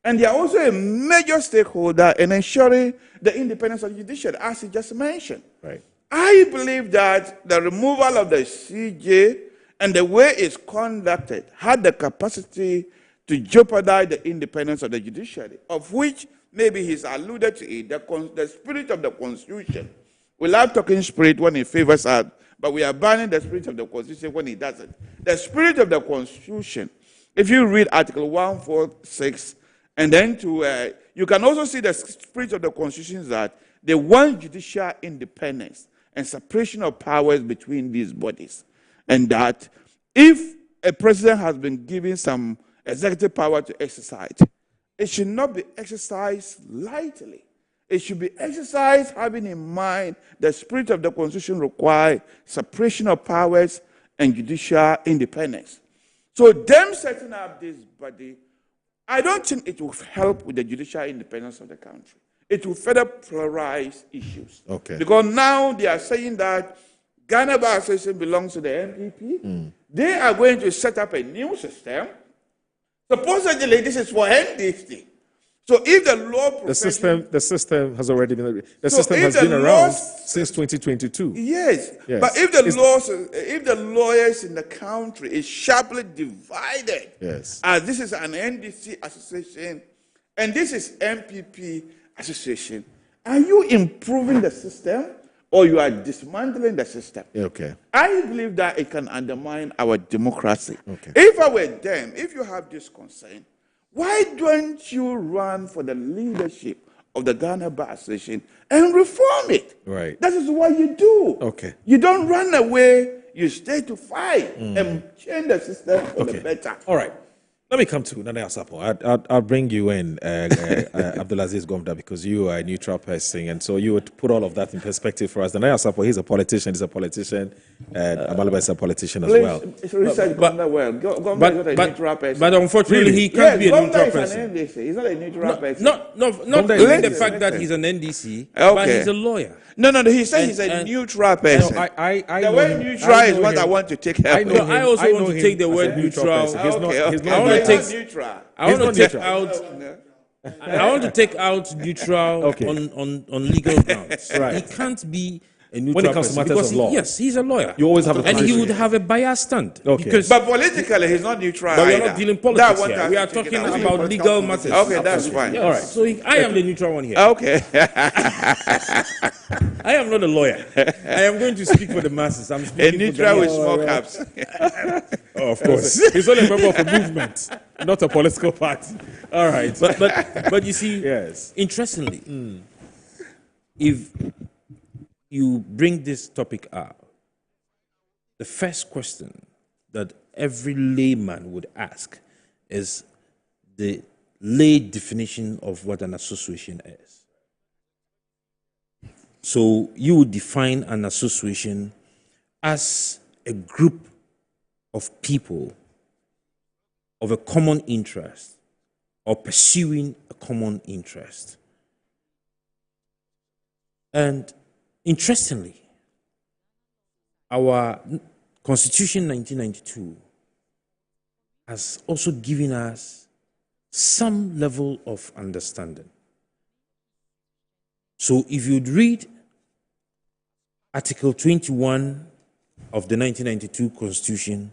And they are also a major stakeholder in ensuring the independence of the judiciary, as you just mentioned. Right. I believe that the removal of the CJ and the way it's conducted had the capacity to jeopardize the independence of the judiciary, of which maybe he's alluded to it, the spirit of the Constitution. We love talking spirit when it favors us, but we are banning the spirit of the Constitution when it doesn't. The spirit of the Constitution, if you read Article 146, and then you can also see the spirit of the Constitution is that they want judicial independence and separation of powers between these bodies. And that if a president has been given some executive power to exercise, it should not be exercised lightly. It should be exercised having in mind the spirit of the Constitution requires separation of powers and judicial independence. So them setting up this body, I don't think it will help with the judicial independence of the country. It will further polarize issues. Okay. Because now they are saying that Ghana Bar Association belongs to the NPP. They are going to set up a new system. Supposedly, this is for NDC. So if the law profession... The system has already been... The So system if has the been around laws- since 2022. Yes. Yes. But if the lawyers in the country is sharply divided, Yes. as this is an NDC association and this is MPP association, are you improving the system or you are dismantling the system? Okay. I believe that it can undermine our democracy. Okay. If I were them, if you have this concern, why don't you run for the leadership of the Ghana Bar Association and reform it? Right. That is what you do. Okay. You don't run away, you stay to fight and change the system for the better. All right. Let me come to Nana Asapo. I'll bring you in, Abdulaziz Gomda, because you are a neutral person, and so you would put all of that in perspective for us. Nana Asapo, he's a politician, and Amalaba is a politician as well. Research Gomda well. Gomda is not a neutral person. But unfortunately, he can't be a neutral person. He's not a neutral person. Not even the fact that he's an NDC, but he's a lawyer. No, he said he's a neutral person. The word neutral is what I want to take help. I also want to take the word neutral. He's not neutral. I want to take out neutral on legal grounds. Right. He can't be a neutral When it comes to person matters of law. yes, he's a lawyer. You always have a and he position. would have a biased stand. Okay. Because, But politically, he's not neutral. but we are either. not dealing That politics one here. has We to are take it talking out. about legal matters. Okay, that's fine. Yeah, all right. So I am the neutral one here. Okay. I am not a lawyer. I am going to speak for the masses. I'm A speaking neutral for with the small caps. Oh, of course. He's only a member of a movement, not a political party. All right. But you see, Yes. interestingly, if you bring this topic up, the first question that every layman would ask is the lay definition of what an association is. So you would define an association as a group of people of a common interest or pursuing a common interest. And interestingly, our Constitution 1992 has also given us some level of understanding. So if you'd read Article 21 of the 1992 Constitution,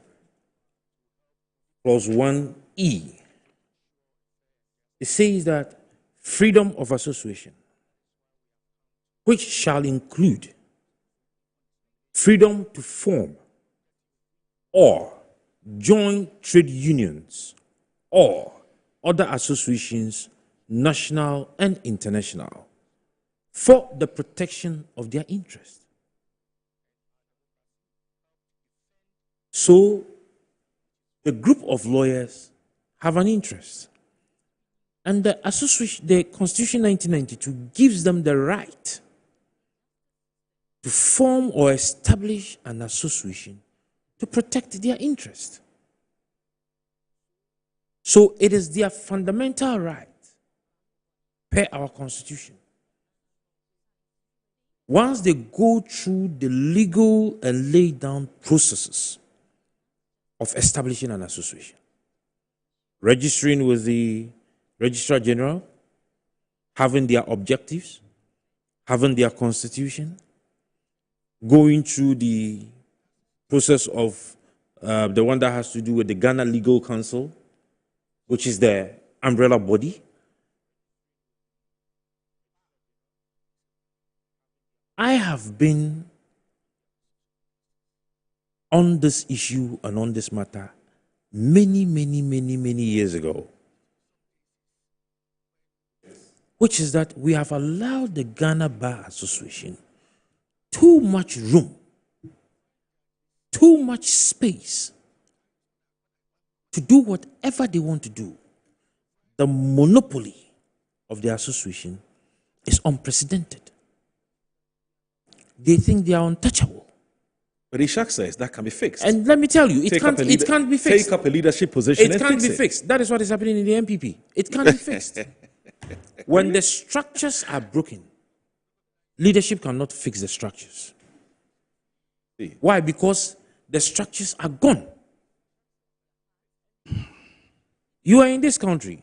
Clause 1E, it says that freedom of association, which shall include freedom to form or join trade unions or other associations, national and international, for the protection of their interests. So, the group of lawyers have an interest. And the Constitution 1992 gives them the right to form or establish an association to protect their interest. So it is their fundamental right per our Constitution. Once they go through the legal and laid down processes of establishing an association, registering with the Registrar General, having their objectives, having their constitution, going through the process of the one that has to do with the Ghana Legal Council, which is the umbrella body. I have been on this issue and on this matter many years ago, which is that we have allowed the Ghana Bar Association too much room, too much space to do whatever they want to do. The monopoly of the association is unprecedented. They think they are untouchable. But Ishak says that can be fixed. And let me tell you, it can't be fixed. Take up a leadership position. It can't be fixed. That is what is happening in the MPP. It can't be fixed. When the structures are broken, leadership cannot fix the structures. Why? Because the structures are gone. You are in this country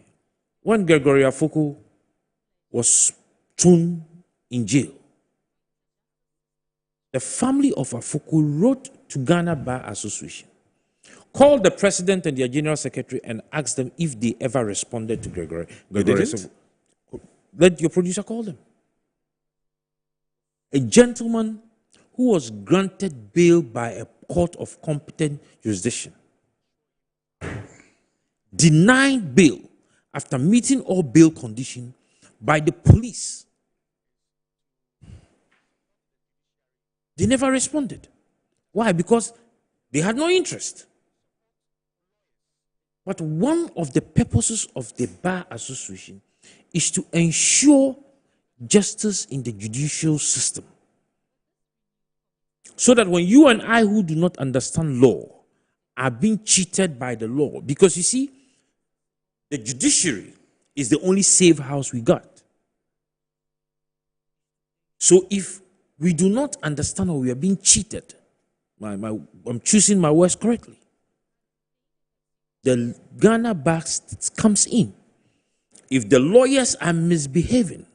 when Gregory Afoko was thrown in jail. The family of Afoko wrote to Ghana Bar Association, called the president and their general secretary and asked them if they ever responded to Gregory. Let your producer call them. A gentleman who was granted bail by a court of competent jurisdiction, denied bail after meeting all bail conditions by the police. They never responded. Why? Because they had no interest. But one of the purposes of the Bar Association is to ensure justice in the judicial system. So that when you and I who do not understand law are being cheated by the law, because you see, the judiciary is the only safe house we got. So if we do not understand or we are being cheated, I'm choosing my words correctly, the Ghana Bar comes in. If the lawyers are misbehaving,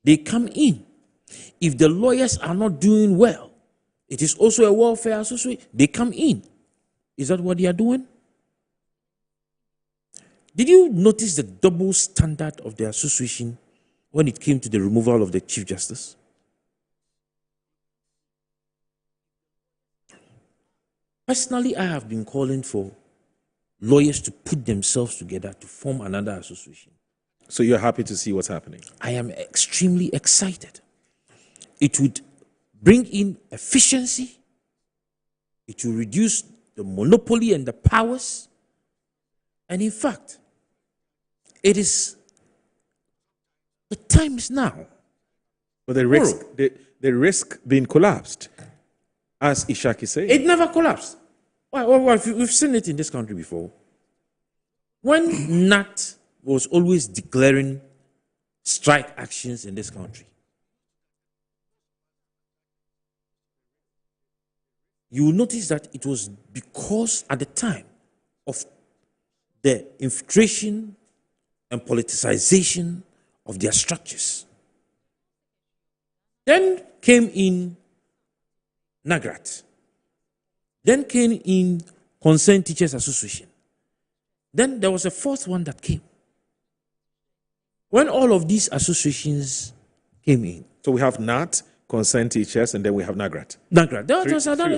they come in. If the lawyers are not doing well, it is also a welfare association, they come in. Is that what they are doing? Did you notice the double standard of the association when it came to the removal of the Chief Justice? Personally, I have been calling for lawyers to put themselves together to form another association. So you're happy to see what's happening? I am extremely excited. It would bring in efficiency. It will reduce the monopoly and the powers. And in fact, it is, the time is now. But the risk being collapsed, as Ishak is saying. It never collapsed. We've seen it in this country before. When NAT was always declaring strike actions in this country, you will notice that it was because at the time of the infiltration and politicization of their structures. Then came in NAGRAT. Then came in Concerned Teachers Association. Then there was a fourth one that came. When all of these associations came in. So we have NAT, Concerned Teachers, and then we have NAGRAT. NAGRAT.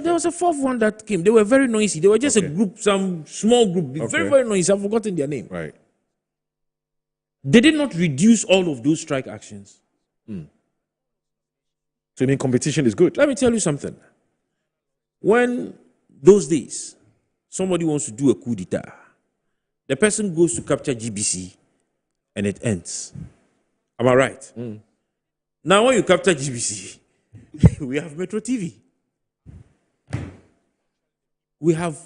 There was a fourth one that came. They were very noisy. They were just a group, some small group, very, very noisy. I've forgotten their name. Right. They did not reduce all of those strike actions. So you mean competition is good? Let me tell you something. When those days, somebody wants to do a coup d'etat, the person goes to capture GBC and it ends. Am I right? Now when you capture GBC, we have Metro TV. We have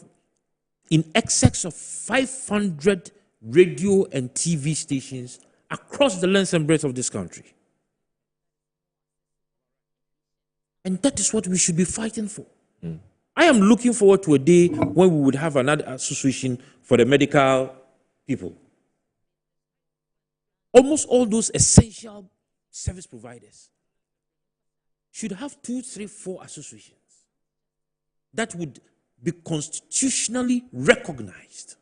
in excess of 500 radio and TV stations across the length and breadth of this country. And that is what we should be fighting for. I am looking forward to a day when we would have another association for the medical people. Almost all those essential service providers should have 2, 3, 4 associations that would be constitutionally recognized.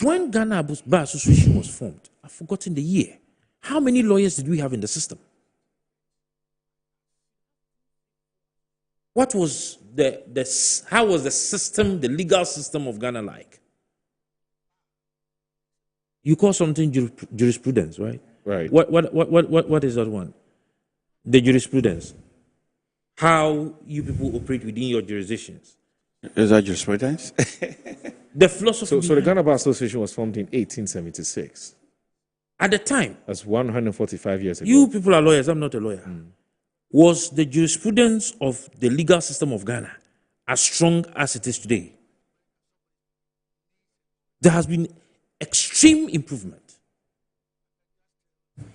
When Ghana Bar Association was formed, I've forgotten the year. How many lawyers did we have in the system? What was how was the system, the legal system of Ghana like? You call something jurisprudence, right? Right. What is that one? The jurisprudence. How you people operate within your jurisdictions. Is that jurisprudence? The philosophy. So the Ghana Bar Association was formed in 1876. At the time. That's 145 years ago. You people are lawyers. I'm not a lawyer. Was the jurisprudence of the legal system of Ghana as strong as it is today? There has been extreme improvement.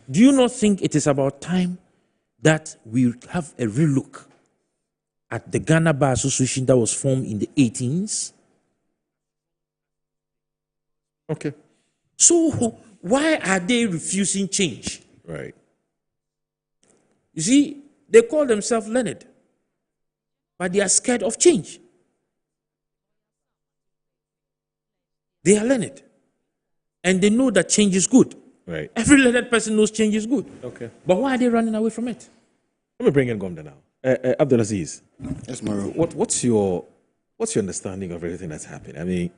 Do you not think it is about time that we have a real look at the Ghana Bar Association that was formed in the 18s? Okay. So why are they refusing change? Right. You see, they call themselves learned, but they are scared of change. They are learned, and they know that change is good. Right. Every learned person knows change is good. Okay. But why are they running away from it? Let me bring in Gomda now. Abdulaziz. Yes, Maro. What's your understanding of everything that's happened? I mean,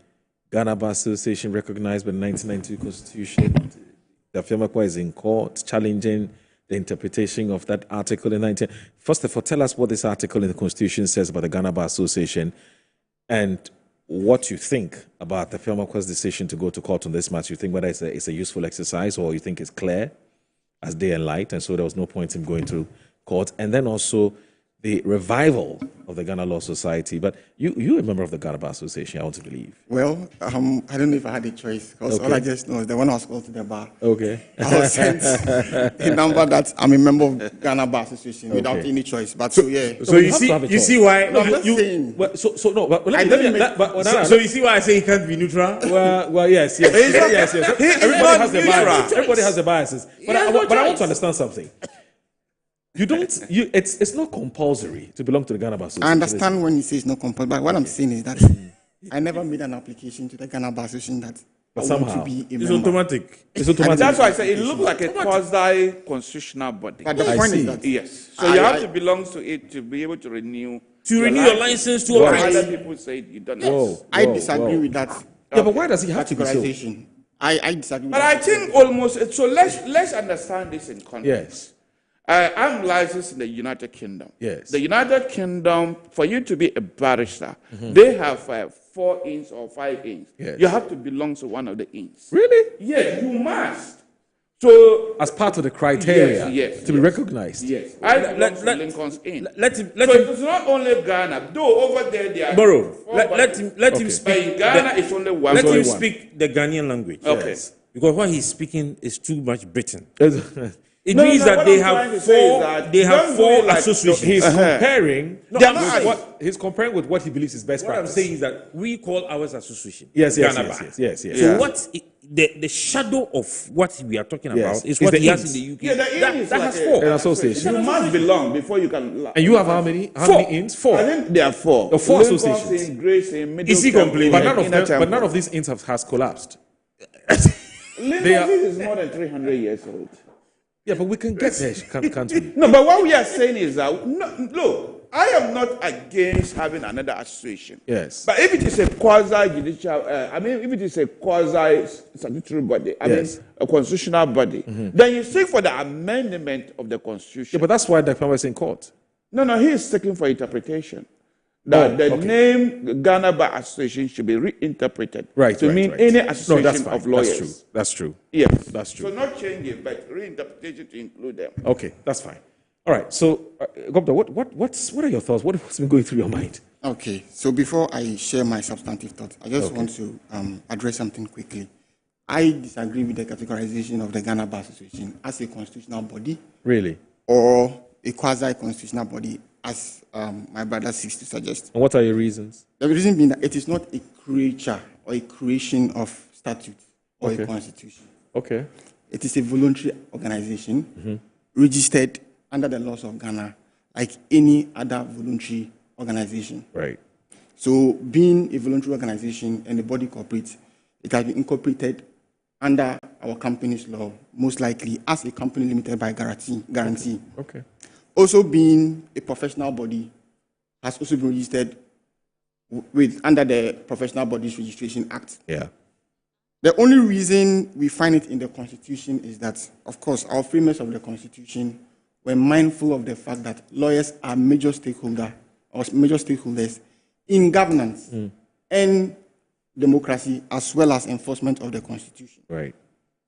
Ghana Bar Association recognized by the 1992 Constitution. The Fiamakwa is in court challenging the interpretation of that article in 19. First of all, tell us what this article in the Constitution says about the Ghana Bar Association and what you think about the Fiamakwa's decision to go to court on this matter. You think whether it's a useful exercise or you think it's clear as day and light, and so there was no point in going to court. And then also the revival of the Ghana Law Society. But you're a member of the Ghana Bar Association, I want to believe. Well, I don't know if I had a choice, because all I just know is that when I was called to the bar, okay, I was sent a number that I'm a member of Ghana Bar Association without any choice. But so yeah. So you see why? No, I'm not saying. So you see why I say he can't be neutral? Well, yes. Everybody has their biases. But I want to understand something. It's not compulsory to belong to the Ghana Bar Association. I understand when you say it's not compulsory, but what I'm saying is that I never made an application to the Ghana Bar Association that but I somehow want to be a it's member. automatic. It's automatic. That's why I say it looks like a quasi-constitutional body. But the point is that yes, so you have to belong to it to be able to renew. Your license to operate. Other people say you don't. I disagree with that. Yeah, but why does he have to be so? I disagree with but that. I think almost so. Let's understand this in context. Yes. I'm licensed in the United Kingdom. Yes. The United Kingdom, for you to be a barrister, they have 4 inns or 5 inns. Yes. You have to belong to one of the inns. Really? Yes, you must. So, as part of the criteria to be recognized. Yes. I belong to Lincoln's Inn. It's not only Ghana, though over there they are. Borrow. Let him speak. But in Ghana, it's only one. Let him speak the Ghanaian language. Okay. Yes. Because what he's speaking is too much Britain. It means that they have four associations. He's comparing. He's comparing with what he believes is best practice. What I'm saying is that we call ours association. Yes. So the shadow of what we are talking Yes. about is It's what the he has in ins. the UK. Yeah, the inn is that like has four. An association. You must belong before you can. And you have how many? How Four. many ins? Four. I think there are four. The four Lincoln's associations. in Grace in Middle Is he Temple, complaining? But and Inner Temple. none of these ins has collapsed. Lincoln's is more than 300 years old. Yeah, but we can get there, can't we? No, but what we are saying is that, look, I am not against having another association. Yes. But if it is a quasi-judicial, if it is a quasi-statutory body, Yes. a constitutional body, then you seek for the amendment of the constitution. Yeah, but that's why the Kwame is in court. No, he is seeking for interpretation. That the name Ghana Bar Association should be reinterpreted to mean any association of lawyers. That's true. Yes. That's true. So not change it, but reinterpretation to include them. Okay, that's fine. All right. So, Gopta, what are your thoughts? What's been going through your mind? Okay. So before I share my substantive thoughts, I just want to address something quickly. I disagree with the categorization of the Ghana Bar Association as a constitutional body. Really? Or a quasi-constitutional body, as my brother seeks to suggest. And what are your reasons? The reason being that it is not a creature or a creation of statute or a constitution. Okay. It is a voluntary organization registered under the laws of Ghana like any other voluntary organization. Right. So being a voluntary organization and a body corporate, it has been incorporated under our company's law, most likely as a company limited by guarantee. Okay. Also being a professional body has also been registered under the Professional Bodies Registration Act. Yeah. The only reason we find it in the Constitution is that, of course, our framers of the Constitution were mindful of the fact that lawyers are major stakeholders in governance and democracy, as well as enforcement of the Constitution. Right.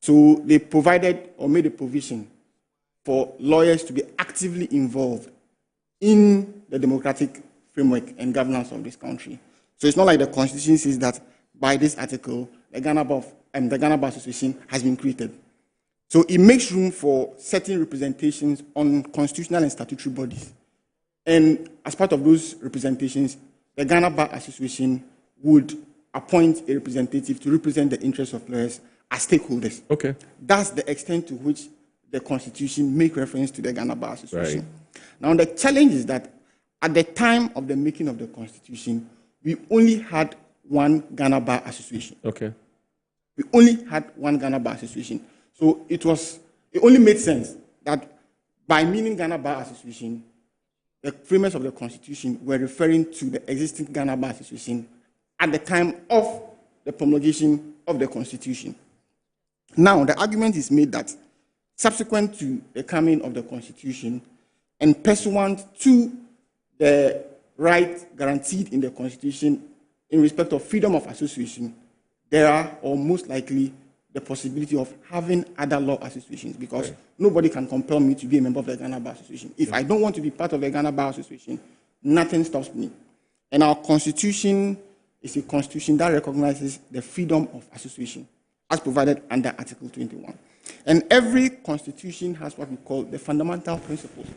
So they provided or made a provision for lawyers to be actively involved in the democratic framework and governance of this country. So it's not like the Constitution says that by this article, the Ghana Bar Association has been created. So it makes room for certain representations on constitutional and statutory bodies. And as part of those representations, the Ghana Bar Association would appoint a representative to represent the interests of lawyers as stakeholders. Okay. That's the extent to which the Constitution makes reference to the Ghana Bar Association. Right. Now, the challenge is that at the time of the making of the Constitution, we only had one Ghana Bar Association. Okay. We only had one Ghana Bar Association. So it only made sense that by meaning Ghana Bar Association, the framers of the Constitution were referring to the existing Ghana Bar Association at the time of the promulgation of the Constitution. Now, the argument is made that subsequent to the coming of the Constitution and pursuant to the right guaranteed in the Constitution in respect of freedom of association, there are, or most likely, the possibility of having other law associations, because nobody can compel me to be a member of the Ghana Bar Association. If I don't want to be part of the Ghana Bar Association, nothing stops me. And our Constitution is a constitution that recognizes the freedom of association as provided under Article 21. And every constitution has what we call the fundamental principles.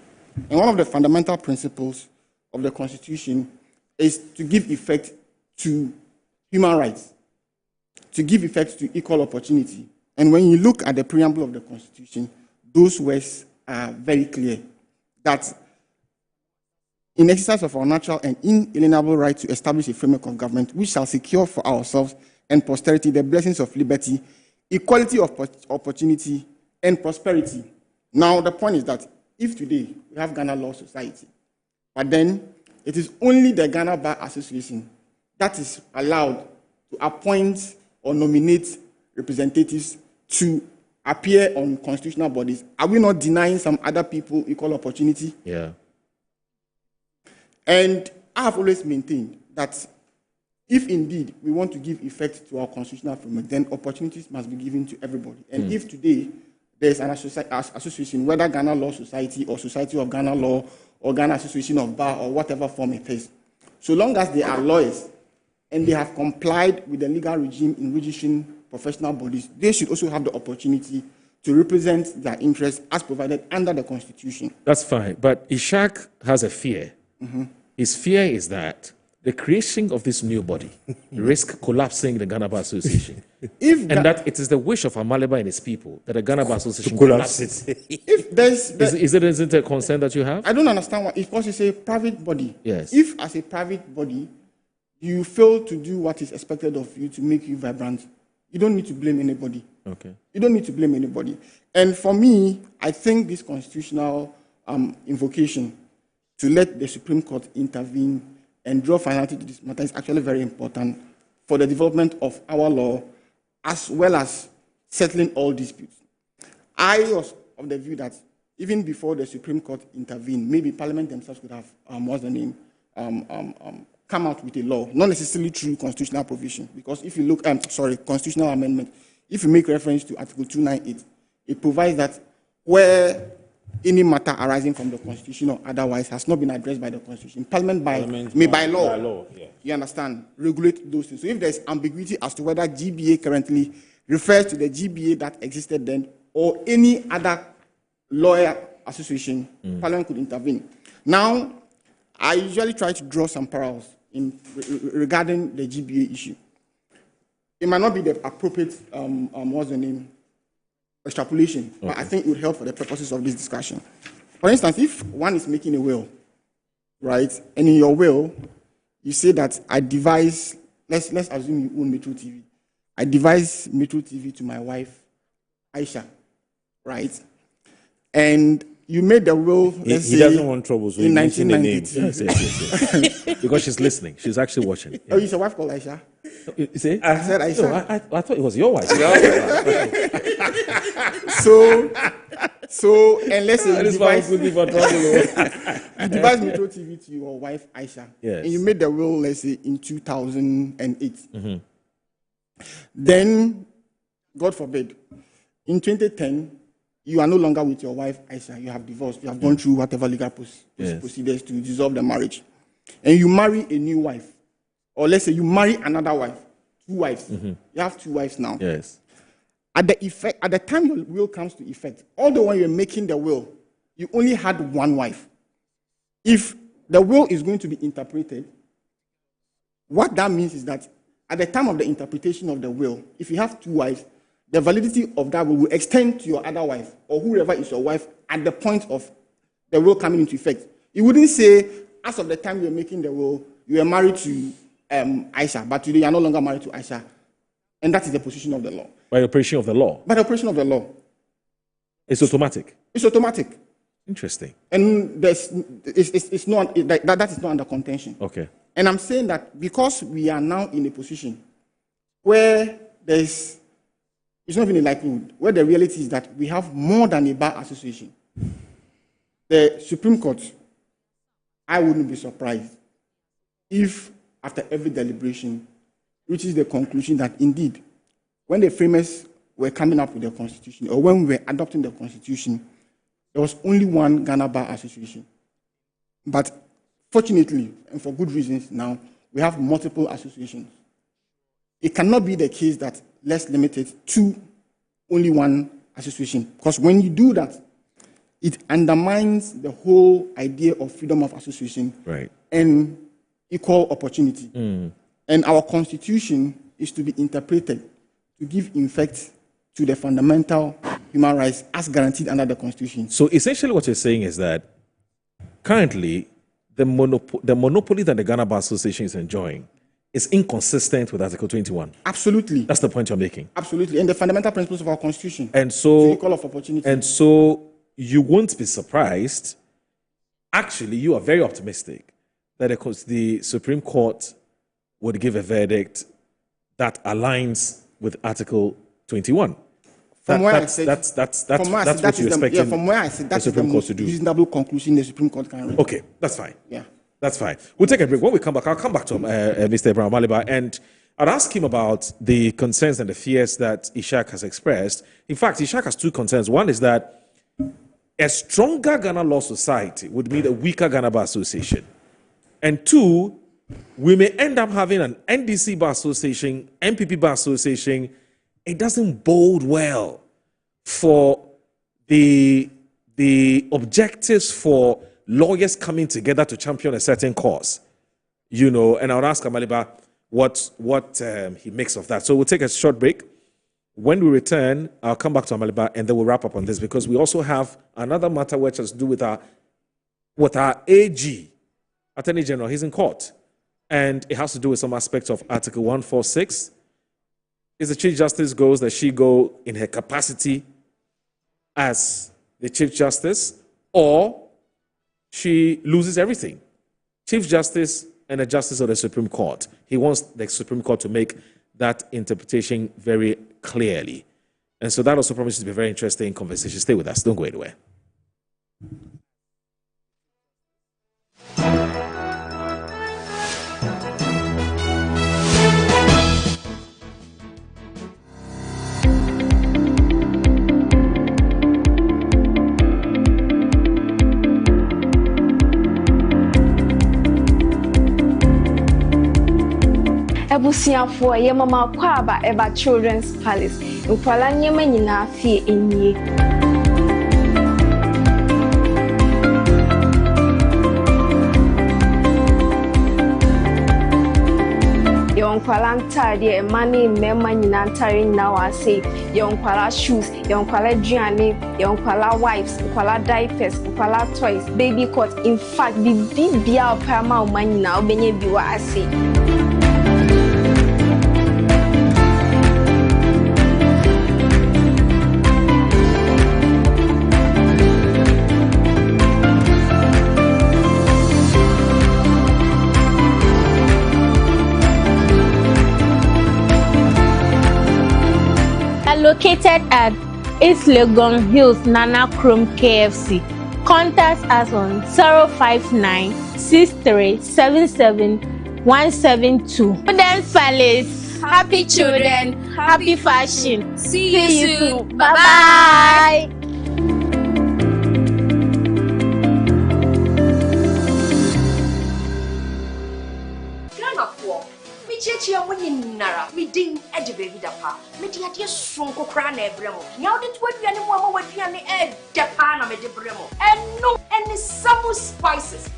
And one of the fundamental principles of the Constitution is to give effect to human rights, to give effect to equal opportunity. And when you look at the preamble of the Constitution, those words are very clear, that in exercise of our natural and inalienable right to establish a framework of government, we shall secure for ourselves and posterity the blessings of liberty, equality of opportunity, and prosperity. Now, the point is that if today we have Ghana Law Society, but then it is only the Ghana Bar Association that is allowed to appoint or nominate representatives to appear on constitutional bodies, are we not denying some other people equal opportunity? Yeah. And I have always maintained that if indeed we want to give effect to our constitutional framework, then opportunities must be given to everybody. And if today there's an association, whether Ghana Law Society or Society of Ghana Law or Ghana Association of Bar or whatever form it is, so long as they are lawyers and they have complied with the legal regime in registering professional bodies, they should also have the opportunity to represent their interests as provided under the Constitution. That's fine. But Ishak has a fear. His fear is that the creation of this new body risk collapsing the Ghana Bar Association. And that it is the wish of Amaliba and his people that the Ghana Bar Association collapse it. If isn't it a concern that you have? I don't understand why. Because it's a private body. Yes. If as a private body, you fail to do what is expected of you to make you vibrant, you don't need to blame anybody. Okay. You don't need to blame anybody. And for me, I think this constitutional invocation to let the Supreme Court intervene and draw finality to this matter is actually very important for the development of our law, as well as settling all disputes. I was of the view that even before the Supreme Court intervened, maybe Parliament themselves could have, come out with a law, not necessarily through constitutional provision, because if you look, constitutional amendment, if you make reference to Article 298, it provides that where any matter arising from the Constitution or otherwise has not been addressed by the Constitution, Parliament by law, you understand, regulate those things. So if there's ambiguity as to whether GBA currently refers to the GBA that existed then or any other lawyer association, Parliament could intervene. Now, I usually try to draw some parallels regarding the GBA issue. It might not be the appropriate, extrapolation, but I think it would help for the purposes of this discussion. For instance, if one is making a will, right, and in your will, you say that I devise, let's assume you own Metro TV. I devise Metro TV to my wife, Aisha, right? And you made the will, let's say, he doesn't want trouble, so in he mentioned the name. 1992. Yes. Because she's listening. She's actually watching. Oh, it's your wife called Aisha? You see? I said Aisha. No, I thought it was your wife. So, and let's say you devise Metro TV to your wife, Aisha. Yes. And you made the will, let's say, in 2008. Then, God forbid, in 2010, you are no longer with your wife, Aisha. You have divorced. You have gone through whatever legal procedures to dissolve the marriage. And you marry a new wife. Or let's say you marry another wife. 2 wives. You have 2 wives now. Yes. At the time your will comes to effect, although when you're making the will, you only had 1 wife. If the will is going to be interpreted, what that means is that at the time of the interpretation of the will, if you have 2 wives, the validity of that will extend to your other wife or whoever is your wife at the point of the will coming into effect. You wouldn't say, as of the time you were making the will, you were married to Aisha, but today you are no longer married to Aisha. And that is the position of the law. By the operation of the law? By the operation of the law. It's automatic? It's automatic. Interesting. And it's not, that is not under contention. Okay. And I'm saying that because we are now in a position where it's not even a likelihood, where the reality is that we have more than a bar association. The Supreme Court, I wouldn't be surprised if after every deliberation reaches the conclusion that indeed, when the framers were coming up with the Constitution, or when we were adopting the Constitution, there was only one Ghana Bar Association. But fortunately, and for good reasons now, we have multiple associations. It cannot be the case that let's limit it to only one association. Because when you do that, it undermines the whole idea of freedom of association and equal opportunity. And our Constitution is to be interpreted to give effect to the fundamental human rights as guaranteed under the Constitution. So essentially what you're saying is that currently the monopoly that the Ghana Bar Association is enjoying is inconsistent with Article 21. Absolutely. That's the point you're making. Absolutely. And the fundamental principles of our Constitution. And so, equal of opportunity. And so you won't be surprised. Actually, you are very optimistic that the Supreme Court would give a verdict that aligns with Article 21. From where I said that's what you're expecting. From where I said that's the Supreme Court to do. Reasonable conclusion the Supreme Court can reach. Okay, that's fine. Yeah, that's fine. We'll take a break. When we come back, I'll come back to Mr. Abraham Maliba, and I'll ask him about the concerns and the fears that Ishak has expressed. In fact, Ishak has 2 concerns. One is that a stronger Ghana Law Society would mean a weaker Ghana Bar Association. And 2, we may end up having an NDC Bar Association, MPP Bar Association. It doesn't bode well for the objectives for lawyers coming together to champion a certain cause. And I would ask Amaliba, what he makes of that. So we'll take a short break. When we return, I'll come back to Amaliba and then we'll wrap up on this because we also have another matter which has to do with our AG, Attorney General. He's in court. And it has to do with some aspects of Article 146. Is the Chief Justice goes, does she go in her capacity as the Chief Justice, or she loses everything? Chief Justice and a Justice of the Supreme Court. He wants the Supreme Court to make that interpretation very clearly. And so that also promises to be a very interesting conversation. Stay with us. Don't go anywhere. Ebusiafo ye mama kwaba eba Children's Palace. Nkwala nyema nyina fie enye. Yonkwala ntade mani mema nyina ntare nyina wase. Yonkwala shoes, yonkwala duane, yonkwala wipes, yonkwala diapers, yonkwala toys, baby coat. In fact, bibia opama omanyina obenye biwa ase. Located at East Legon Hills, Nana Chrome KFC. Contact us on 059-6377-172. Children's Palace. Happy children, happy fashion. See you soon. Bye-bye. Chichi amuni nara mi ding baby dapa me dia de sonko kra na ebremo nya ode to aduane mu ama waduane dapa na me de bremo eno any some spices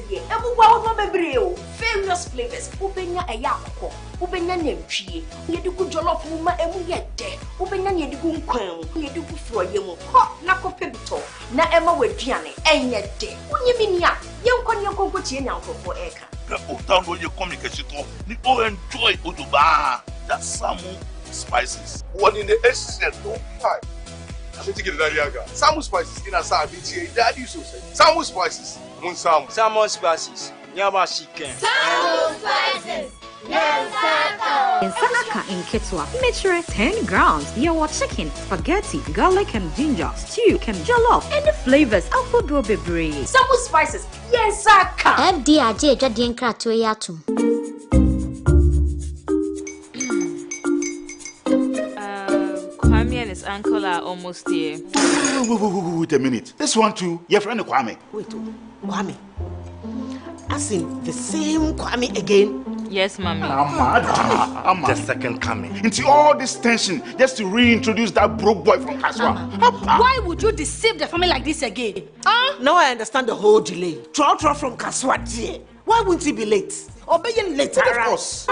dey ebuwa wo bebre o various flavors ubenya eya akoko ubenya nantwie yedigu jollof mu ma emu ye de ubenya yedigu nkwan yedigu froye mu ho na kope bito na ema waduane enye de unyimi nia yenkon yenkon tie nyankofo eka autant de communication ni enjoy Oduba that Samu spices. One in the essence don't fight. I think it Dariaga. Samu spices in a BTA daddy so say. Samu spices. Mun Samu. Samu spices. Nyama chicken. Samu spices. Nsaka in Ketwa, measure 10 grams. Your chicken, spaghetti, garlic and ginger, stew, can jollof, and the flavors of food will be brave. Samu spices, yes, Saka. FDAJ judging crato yatum. Kwame and his uncle are almost here. Wait a minute. This one too, your friend Kwame. Wait, Kwame. As in the same Kwame again. Yes, mommy. The second coming. Into all this tension, just to reintroduce that broke boy from Kaswa. Why would you deceive the family like this again? Now I understand the whole delay. Troll from Kaswa. Why wouldn't he be late? Obeying later. Of course.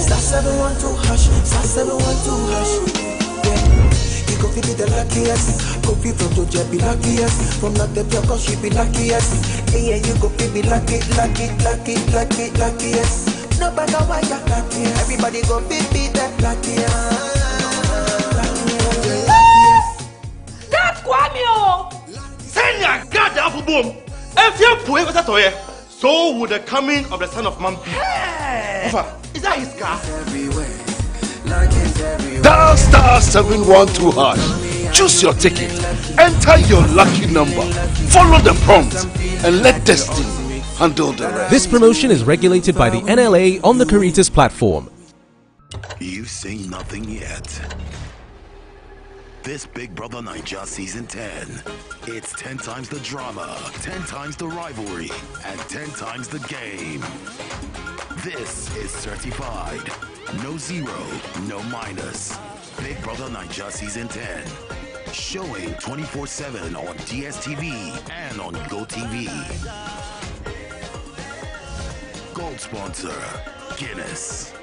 Star 712 hash, star 712 hash. Go be the luckiest, go be from Georgia be luckiest, from not the cause she be luckiest. Yeah, you go be luckiest. No matter why you're luckiest, everybody go be the luckiest. That's Kwame. Send your God down for boom. If you put it toy, so would the coming of the Son of Man be. Is that his car? Dial star 712 hash. Choose your ticket. Enter your lucky number. Follow the prompts and let destiny handle the rest. This promotion is regulated by the NLA on the Caritas platform. You've seen nothing yet. This Big Brother Naija Season 10. It's 10 times the drama, 10 times the rivalry, and 10 times the game. This is certified. No zero, no minus. Big Brother Naija Season 10. Showing 24/7 on DSTV and on GoTV. Gold sponsor, Guinness.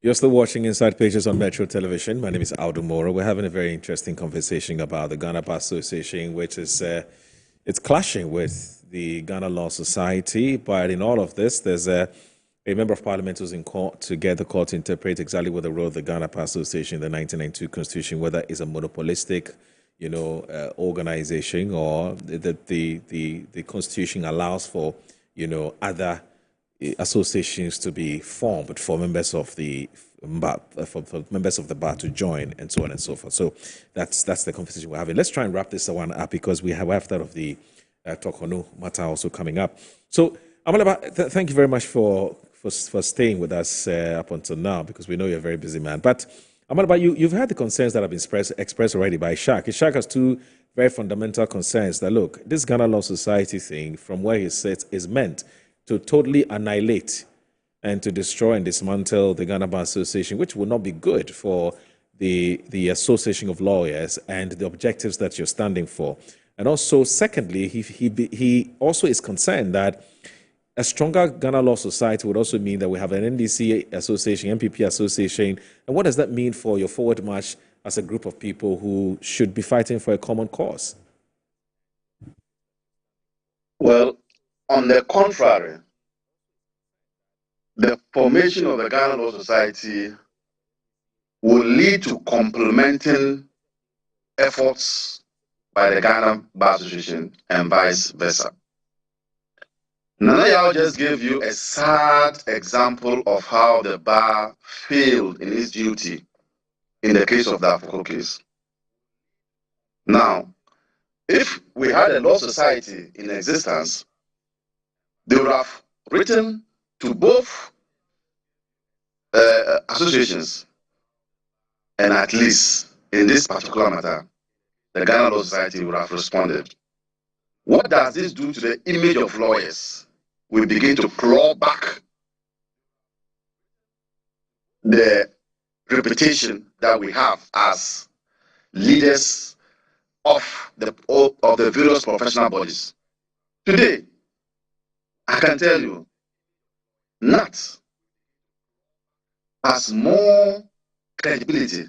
You're still watching Inside Pages on Metro Television. My name is Aldo Mora. We're having a very interesting conversation about the Ghana Bar Association, which is it's clashing with the Ghana Law Society. But in all of this, there's a member of parliament who's in court to get the court to interpret exactly what the role of the Ghana Bar Association in the 1992 Constitution, whether it's a monopolistic, organization, or that the Constitution allows for, other associations to be formed for members of the bar, for members of the bar to join, and so on and so forth. So that's the conversation we're having. Let's try and wrap this one up because we have that of the Tokono matter also coming up. So Amalaba, thank you very much for staying with us up until now, because we know you're a very busy man. But Amalaba, you've had the concerns that have been expressed already by Ishaq. Ishaq has two very fundamental concerns that, look, this Ghana Law Society thing, from where he sits, is meant to totally annihilate and to destroy and dismantle the Ghana Bar Association, which will not be good for the Association of Lawyers and the objectives that you're standing for. And also, secondly, he also is concerned that a stronger Ghana Law Society would also mean that we have an NDC association, MPP association. And what does that mean for your forward march as a group of people who should be fighting for a common cause? Well, on the contrary, the formation of the Ghana Law Society will lead to complementing efforts by the Ghana Bar Association and vice versa. Nana Yao just gave you a sad example of how the bar failed in its duty in the case of the Afoko case. Now, if we had a law society in existence, they would have written to both associations, and at least in this particular matter, the Ghana Law Society would have responded. What does this do to the image of lawyers? We begin to claw back the reputation that we have as leaders of the various professional bodies. Today, I can tell you, NAT has more credibility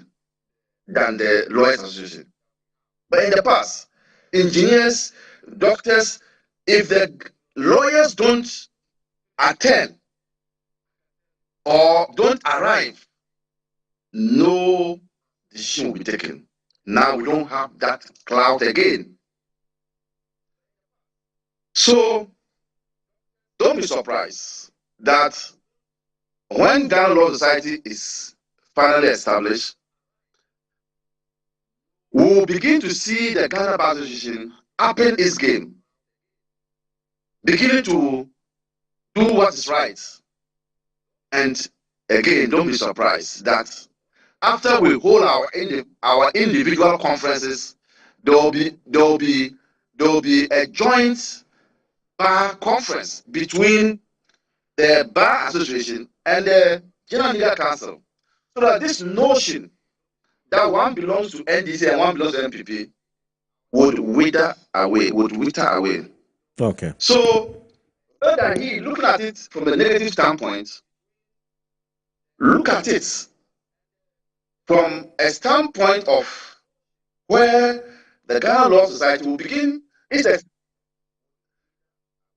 than the Lawyers Association. But in the past, engineers, doctors, if the lawyers don't attend or don't arrive, no decision will be taken. Now we don't have that clout again. So don't be surprised that when Ghana Law Society is finally established, we will begin to see the Ghana Bar Association upping its game, beginning to do what is right. And again, don't be surprised that after we hold our individual conferences, there will be a joint bar conference between the Bar Association and the General Legal Council, so that this notion that one belongs to NDC and one belongs to MPP would wither away. Okay. So, rather than he looking at it from a negative standpoint, look at it from a standpoint of where the Ghana Law Society will begin its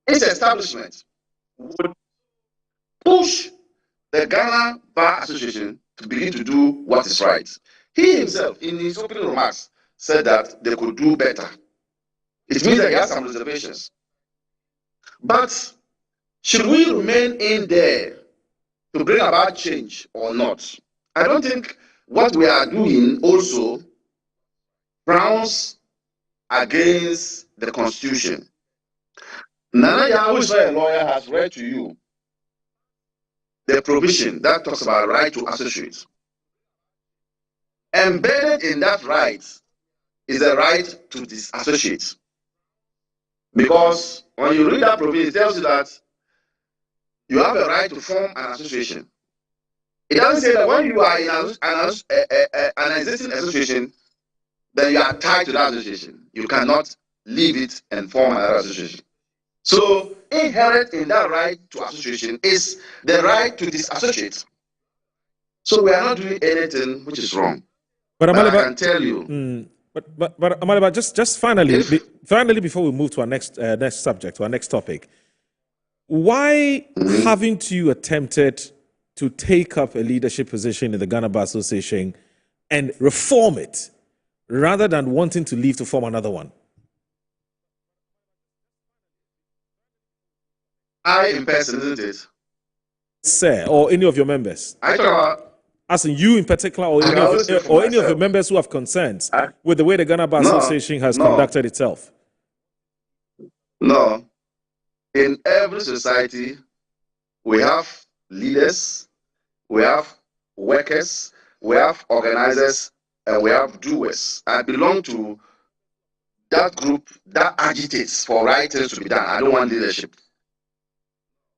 establishment, would push the Ghana Bar Association to begin to do what is right. He himself, in his opening remarks, said that they could do better. It means that he has some reservations. But should we remain in there to bring about change or not? I don't think what we are doing also frowns against the Constitution. Nana Yah, who is not a lawyer, has read to you the provision that talks about right to associate. Embedded in that right is the right to disassociate. Because when you read that provision, it tells you that you have a right to form an association. It doesn't say that when you are in an existing association, then you are tied to that association. You cannot leave it and form another association. So inherent in that right to association is the right to disassociate. So we are not doing anything which is wrong. But I can tell you. But Amaliba, just finally, before we move to our next subject, to our next topic, why haven't you attempted to take up a leadership position in the Ghana Bar Association and reform it, rather than wanting to leave to form another one? I in person, isn't it? Sir, or any of your members? I talk about. As in you in particular, or any of your members who have concerns with the way the Ghana Bar Association has conducted itself? No. In every society, we have leaders, we have workers, we have organizers, and we have doers. I belong to that group that agitates for right things to be done. I don't want leadership.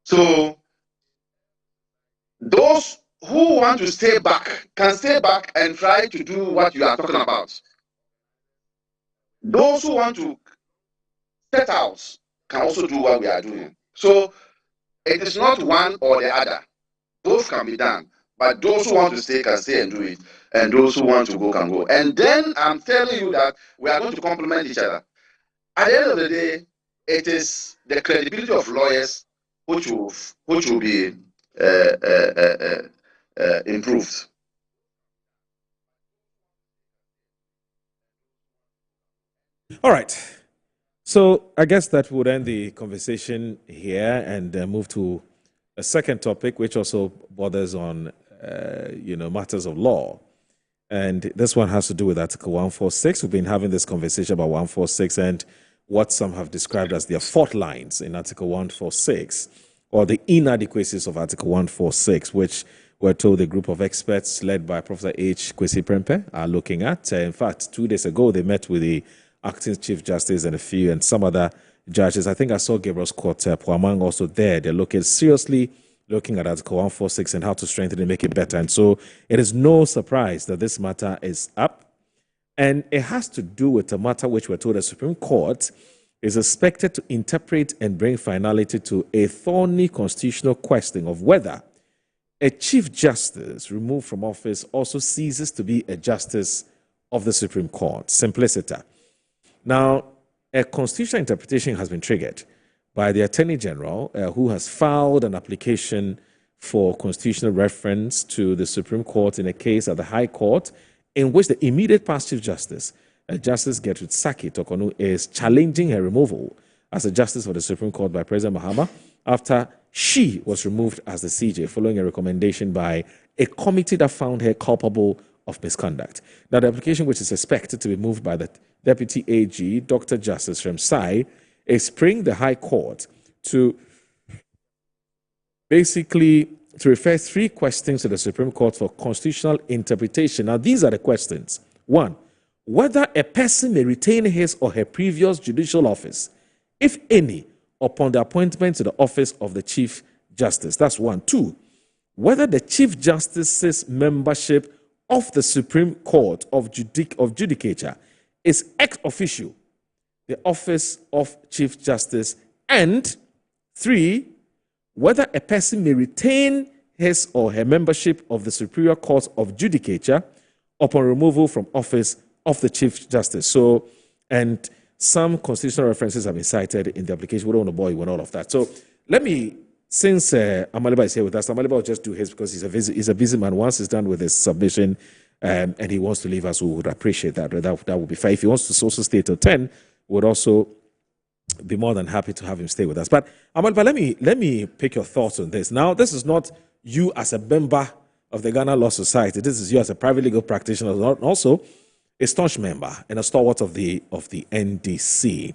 So, those who want to stay back can stay back and try to do what you are talking about. Those who want to set out can also do what we are doing. So it is not one or the other. Both can be done. But those who want to stay can stay and do it. And those who want to go can go. And then I'm telling you that we are going to complement each other. At the end of the day, it is the credibility of lawyers which will be improved. All right. So I guess that would end the conversation here and move to a second topic, which also borders on matters of law. And this one has to do with Article 146. We've been having this conversation about 146 and what some have described as their fault lines in Article 146, or the inadequacies of Article 146, which we're told a group of experts led by Professor H. Kwesi Prempeh are looking at. In fact, 2 days ago, they met with the Acting Chief Justice and some other judges. I think I saw Gabriel Scott Poamang also there. They're seriously looking at Article 146 and how to strengthen it and make it better. And so it is no surprise that this matter is up. And it has to do with a matter which we're told the Supreme Court is expected to interpret and bring finality to a thorny constitutional question of whether a Chief Justice removed from office also ceases to be a Justice of the Supreme Court. Simplicity. Now, a constitutional interpretation has been triggered by the Attorney General, who has filed an application for constitutional reference to the Supreme Court in a case at the High Court in which the immediate past Chief Justice, Justice Gertrude Saki Tokonu, is challenging her removal as a Justice of the Supreme Court by President Mahama after she was removed as the CJ following a recommendation by a committee that found her culpable of misconduct. Now, the application, which is expected to be moved by the Deputy AG, Dr. Justice Remsai, is praying the High Court to basically refer 3 questions to the Supreme Court for constitutional interpretation. Now, these are the questions. 1, whether a person may retain his or her previous judicial office, if any, upon the appointment to the office of the Chief Justice. That's 1. 2, whether the Chief Justice's membership of the Supreme Court of Judicature is ex officio the office of Chief Justice. And 3, whether a person may retain his or her membership of the Superior Court of Judicature upon removal from office of the Chief Justice. So, and some constitutional references have been cited in the application. We don't want to bore you with all of that. So let me, since Amaliba is here with us, Amaliba will just do his because he's a busy man. Once he's done with his submission and he wants to leave us, we would appreciate that. That would be fine. If he wants to also stay till 10, we would also be more than happy to have him stay with us. But Amaliba, let me pick your thoughts on this. Now, this is not you as a member of the Ghana Law Society. This is you as a private legal practitioner, and also a staunch member and a stalwart of the NDC.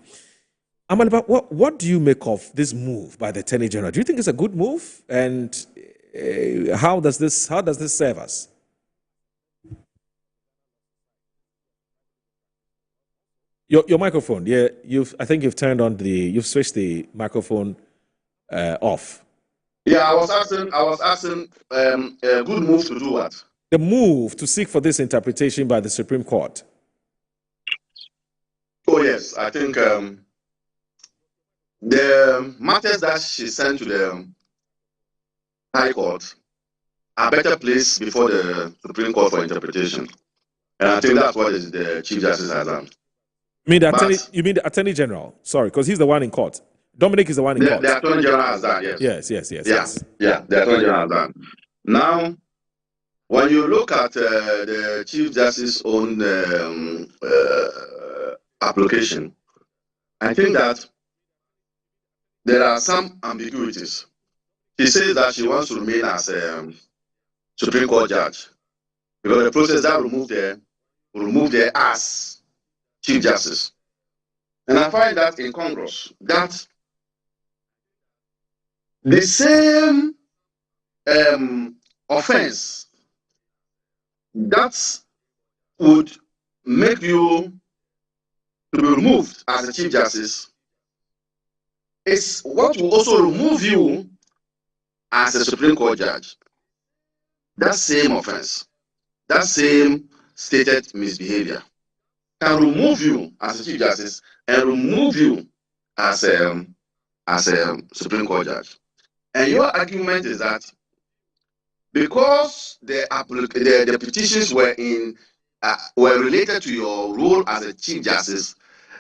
Amaliba, what do you make of this move by the Attorney General? Do you think it's a good move? And how does this serve us? Your microphone, yeah, I think you've switched the microphone off. Yeah, I was asking, a good move to do what? The move to seek for this interpretation by the Supreme Court. Oh yes, I think the matters that she sent to the High Court are better placed before the Supreme Court for interpretation, and I think that's what the Chief Justice has done. You mean the Attorney General? Sorry, because he's the one in court. Dominic is the one in court. The Attorney General has done, yes. Yes. Yeah, the Attorney General has done. Now, when you look at the Chief Justice's own application, I think that there are some ambiguities. She says that she wants to remain as a Supreme Court judge because the process that will remove her as Chief Justice. And I find that incongruous, that the same offense that would make you to be removed as a Chief Justice is what will also remove you as a Supreme Court judge. That same offense, that same stated misbehavior can remove you as a Chief Justice and remove you as a Supreme Court judge. And your argument is that because the petitions were related to your role as a Chief Justice,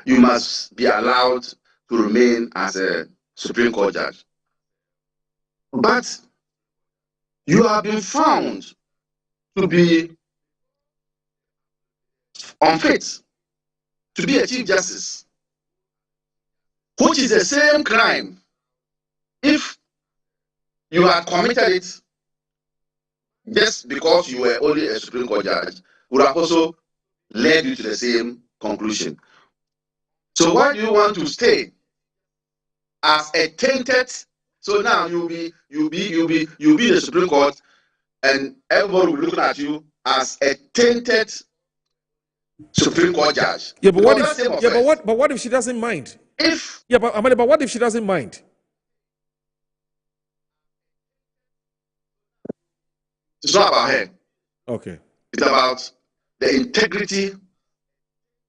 you must be allowed to remain as a Supreme Court judge. But you have been found to be unfit to be a Chief Justice, which is the same crime. If you had committed it just because you were only a Supreme Court judge, would have also led you to the same conclusion. So why do you want to stay as a tainted? So now you'll be the Supreme Court, and everybody will be looking at you as a tainted Supreme Court judge. Yeah, but what if she doesn't mind? But what if she doesn't mind? It's not about her. Okay. It's about the integrity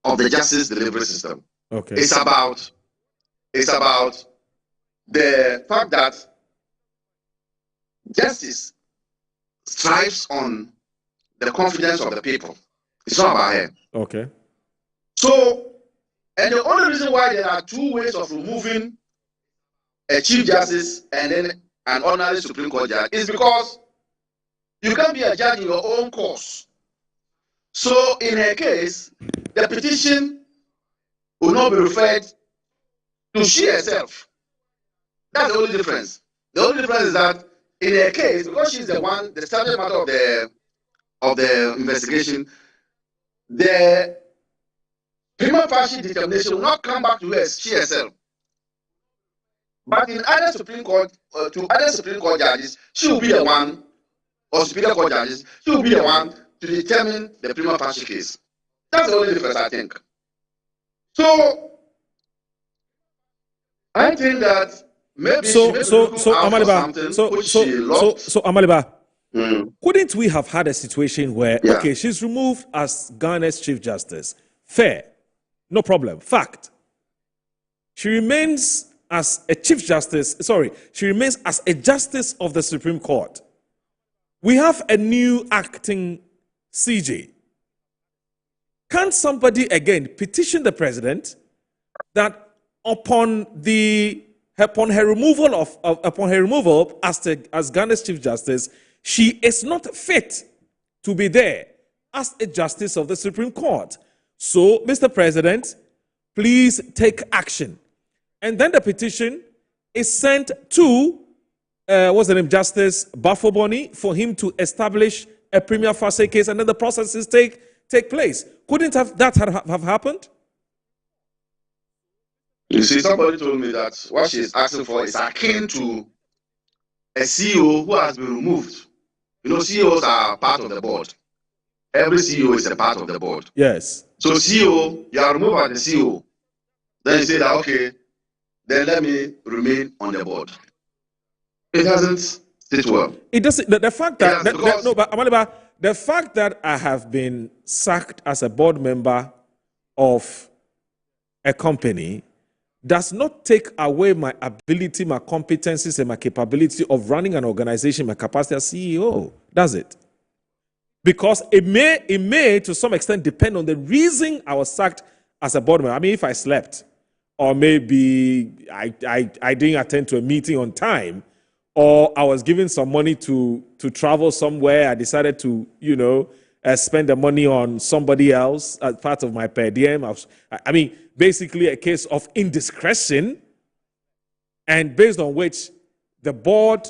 of the justice delivery system. Okay. It's about the fact that justice strives on the confidence of the people. It's not about her. Okay. So, and the only reason why there are two ways of removing a Chief Justice and then an ordinary Supreme Court judge is because you can't be a judge in your own cause. So, in her case, the petition will not be referred to she herself. That's the only difference. The only difference is that in her case, because she's the one, the subject matter of the investigation, the prima facie determination will not come back to her, she herself. But in other Supreme Court, to other Supreme Court judges, she will be the one, or Superior Court judges, she will be the one to determine the prima facie case. That's the only difference, I think. So, I think that maybe Amaliba, couldn't we have had a situation where, okay, she's removed as Ghana's Chief Justice? Fair. No problem. Fact. She remains as a Chief Justice, she remains as a Justice of the Supreme Court. We have a new acting CJ. Can somebody again petition the president that upon her removal as Ghana's Chief Justice, she is not fit to be there as a Justice of the Supreme Court? So, Mr. President, please take action. And then the petition is sent to Justice Bafoboni for him to establish a prima facie case, and then the processes take place. Couldn't that have happened? You see, somebody told me that what she's asking for is akin to a CEO who has been removed. You know, CEOs are part of the board. Every CEO is a part of the board. Yes. So CEO, you are removed as the CEO. Then you say that, okay, then let me remain on the board. It doesn't sit well. It doesn't. The fact that, the fact that I have been sacked as a board member of a company does not take away my ability, my competencies, and my capability of running an organization, my capacity as CEO, does it? Because it may to some extent depend on the reason I was sacked as a board member. I mean, if I slept, or maybe I didn't attend to a meeting on time, or I was given some money to travel somewhere, I decided to, spend the money on somebody else as part of my per diem. I mean, basically a case of indiscretion, and based on which the board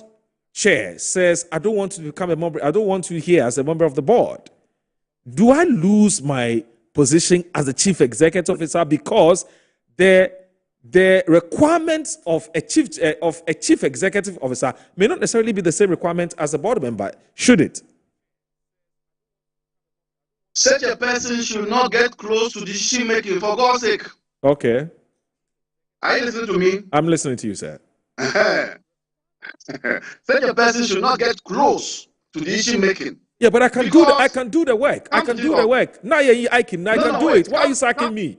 chair says, I don't want to become a member, I don't want you here as a member of the board. Do I lose my position as the chief executive officer because the requirements of a chief executive officer may not necessarily be the same requirement as a board member? Should it? Such a person should not get close to decision making, for God's sake. Okay. Are you listening to me? I'm listening to you, sir. Such a person should not get close to decision making. Yeah, but I can do the work. I can do the work. Now I can do it. Why are you sacking me?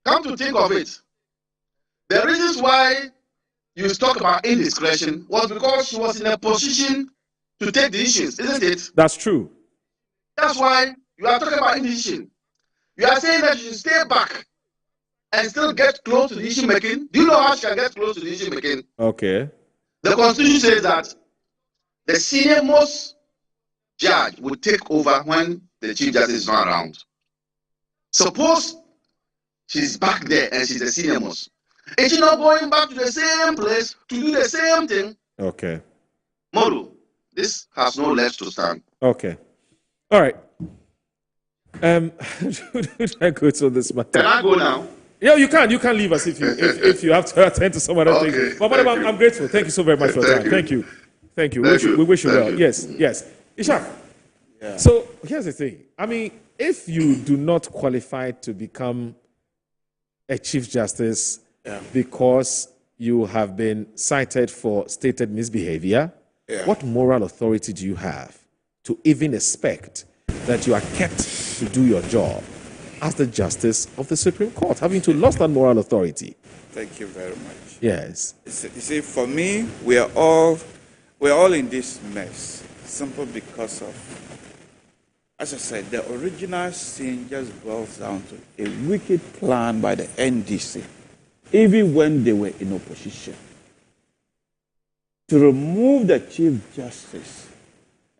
Come to think of it, the reasons why you talk about indiscretion was because she was in a position to take decisions, isn't it? That's true. That's why you are talking about indecision. You are saying that you should stay back and still get close to decision making. Do you know how she can get close to decision making? Okay. The Constitution says that the senior most judge will take over when the Chief Justice is not around. Suppose she's back there and she's the senior most. Is she not going back to the same place to do the same thing? Okay. Moru, this has no legs to stand. Okay. All right. Should I go to this matter? Can I go now? Yeah, you can. You can leave us if you have to attend to some other things. But I'm grateful. Thank you so very much for your time. Thank you. Thank you. We wish you well. Yes. Ishak. Yeah. So here's the thing. I mean, if you do not qualify to become a Chief Justice because you have been cited for stated misbehavior, what moral authority do you have to even expect that you are kept to do your job as the Justice of the Supreme Court, having to lost that moral authority? Thank you very much. Yes. You see, for me, we're all in this mess, simply because of, as I said, the original sin just boils down to a wicked plan by the NDC, even when they were in opposition, to remove the Chief Justice.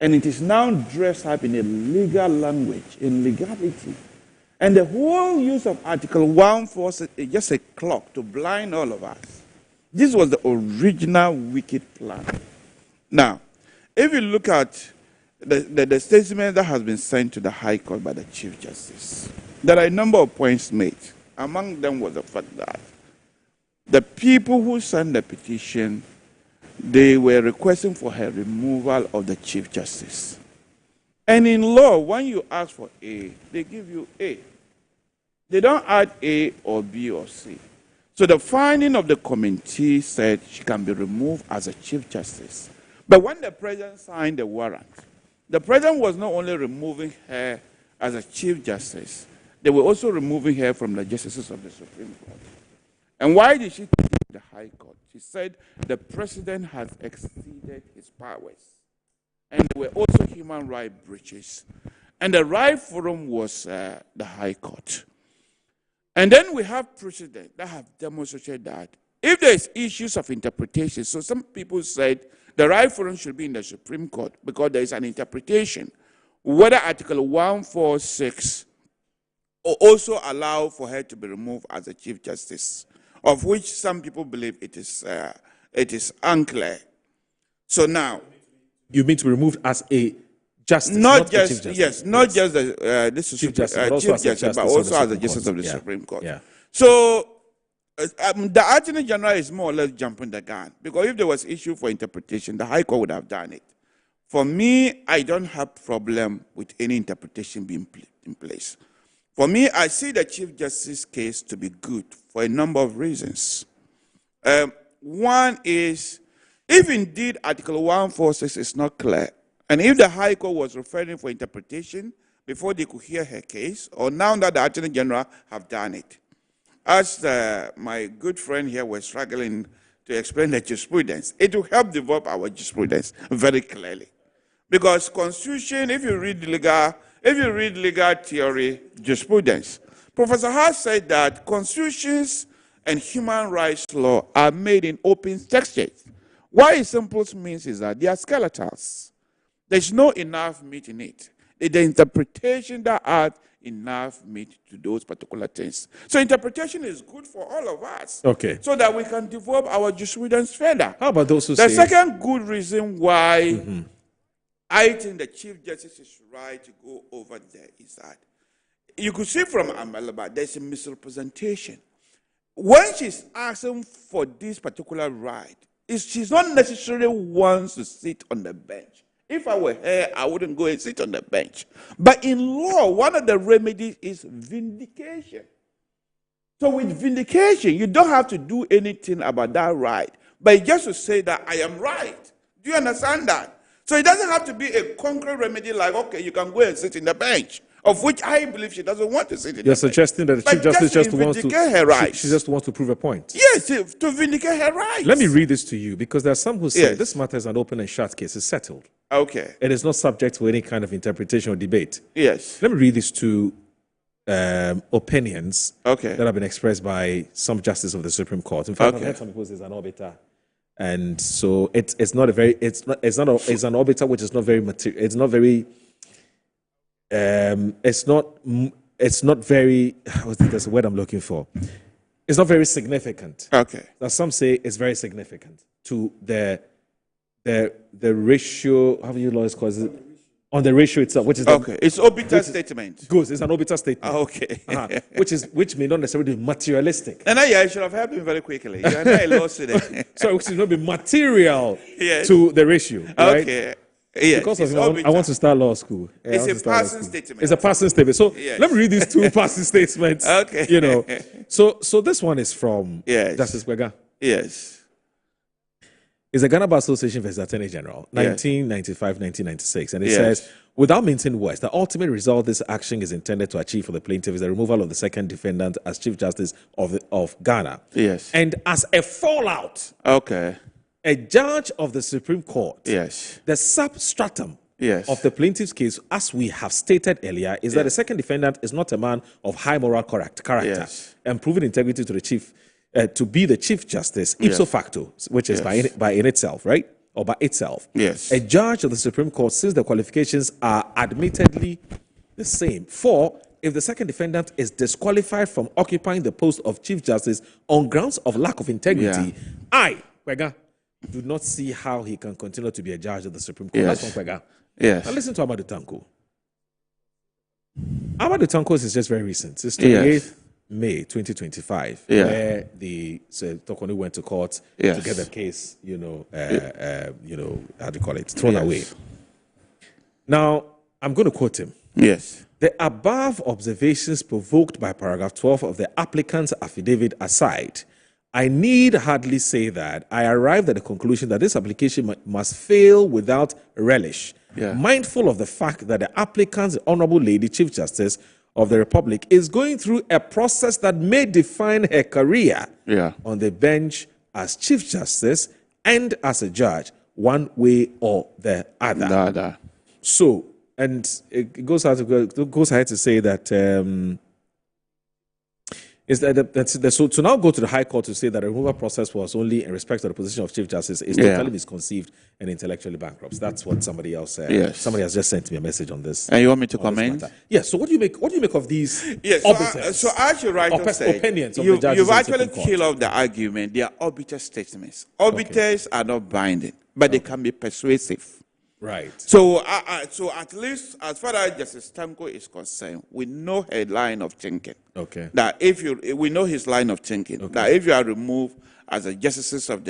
And it is now dressed up in a legal language, in legality. And the whole use of Article 146 is just a clock to blind all of us. This was the original wicked plan. Now, if you look at the statement that has been sent to the High Court by the Chief Justice, there are a number of points made. Among them was the fact that the people who signed the petition, they were requesting for her removal of the Chief Justice. And in law, when you ask for A, they give you A. They don't add A or B or C. So the finding of the committee said she can be removed as a Chief Justice. But when the president signed the warrant, the president was not only removing her as a Chief Justice, they were also removing her from the justices of the Supreme Court. And why did she take it to the High Court? She said the president has exceeded his powers. And there were also human rights breaches. And the right forum was the High Court. And then we have precedents that have demonstrated that if there's issues of interpretation, so some people said the right forum should be in the Supreme Court because there is an interpretation whether Article 146 will also allow for her to be removed as a Chief Justice, of which some people believe it is unclear. So now, you mean to be removed as a justice, not just Chief Justice. Yes, not just the Chief Justice, but also as the Justice of the Supreme Court. Yeah. So the Attorney General is more or less jumping the gun, because if there was issue for interpretation, the High Court would have done it. For me, I don't have problem with any interpretation being in place. For me, I see the Chief Justice case to be good for a number of reasons. One is, if indeed Article 146 is not clear, and if the High Court was referring for interpretation before they could hear her case, or now that the Attorney General have done it, as my good friend here was struggling to explain the jurisprudence, it will help develop our jurisprudence very clearly. Because Constitution, if you read legal theory, jurisprudence, Professor Hart said that constitutions and human rights law are made in open textures. What it simply means is that they are skeletals. There's no enough meat in it. It's the interpretation that adds enough meat to those particular things. So interpretation is good for all of us. Okay. So that we can develop our jurisprudence further. How about those who The say... second good reason why I think the Chief Justice is right to go over there is that you could see from Amalaba, there's a misrepresentation. When she's asking for this particular right, she's not necessarily wants to sit on the bench. If I were her, I wouldn't go and sit on the bench. But in law, one of the remedies is vindication. So with vindication, you don't have to do anything about that right, but just to say that I am right. Do you understand that? So it doesn't have to be a concrete remedy like, okay, you can go and sit in the bench, of which I believe she doesn't want to sit in the bench. You're suggesting that the Chief Justice just wants to her rights. She just wants to prove a point. Yes, to vindicate her rights. Let me read this to you, because there are some who say Yes. this matter is an open and shut case. It's settled. Okay. It is not subject to any kind of interpretation or debate. Yes. Let me read these two opinions that have been expressed by some justices of the Supreme Court. In fact, I've Okay. heard some people say it's an arbiter, and so it's not a very it's an arbiter which is not very material. It's not very it's not very that's the word I'm looking for. It's not very significant. Okay. Now some say it's very significant to the ratio. How do you lawyers call it? On the ratio itself, which is it's obiter statement. Good, it's an obiter statement. Okay. Which may not necessarily be materialistic. And I should have helped him very quickly. You and I lost it. So it should not be material Yes. to the ratio. Right? Okay. Yes. Because of it's him, I want to start law school. Yeah, I It's want a to start law passing school. statement. It's a passing statement. So Yes. let me read these two passing statements. Okay. You know. So this one is from Yes. Justice Gwega. Yes. It's the Ghana Bar Association versus Attorney General, Yes. 1995-1996. And it Yes. says, without minting words, the ultimate result this action is intended to achieve for the plaintiff is the removal of the second defendant as Chief Justice of Ghana. Yes. And as a fallout, Okay. a judge of the Supreme Court, Yes. the substratum Yes. of the plaintiff's case, as we have stated earlier, is that the second defendant is not a man of high moral character Yes. and proven integrity to the chief, to be the Chief Justice ipso Yes. facto, which is Yes. by in itself, right? Or by itself. Yes. A judge of the Supreme Court, since the qualifications are admittedly the same. 4, if the second defendant is disqualified from occupying the post of Chief Justice on grounds of lack of integrity, I, Kwega, do not see how he can continue to be a judge of the Supreme Court. Yes. That's from Kwega. Yes. Now listen to Amadou Tanko. Amadou Tanko's is just very recent. It's 28th May 2025, where the Tokoni went to court to get the case, how do you call it, thrown away. Now, I'm going to quote him. Yes. The above observations provoked by paragraph 12 of the applicant's affidavit aside, I need hardly say that I arrived at the conclusion that this application must fail without relish, mindful of the fact that the applicant's Honorable Lady Chief Justice of the Republic is going through a process that may define her career on the bench as Chief Justice and as a judge, one way or the other. So, and it goes ahead to say that so to now go to the High Court to say that the removal process was only in respect to the position of Chief Justice is totally misconceived and intellectually bankrupt. That's what somebody else said. Yes. Somebody has just sent me a message on this. And you want me to comment? Yes. So what do you make of these? Yes. So as you rightly said, opinions of the judges you've of the actually Supreme Court. killed off the argument. They are arbiter statements. Arbiters are not binding, but they can be persuasive. Right. So, so at least as far as Justice Tanko is concerned, we know her line of thinking. Okay. That we know his line of thinking. Okay. That if you are removed as a justice of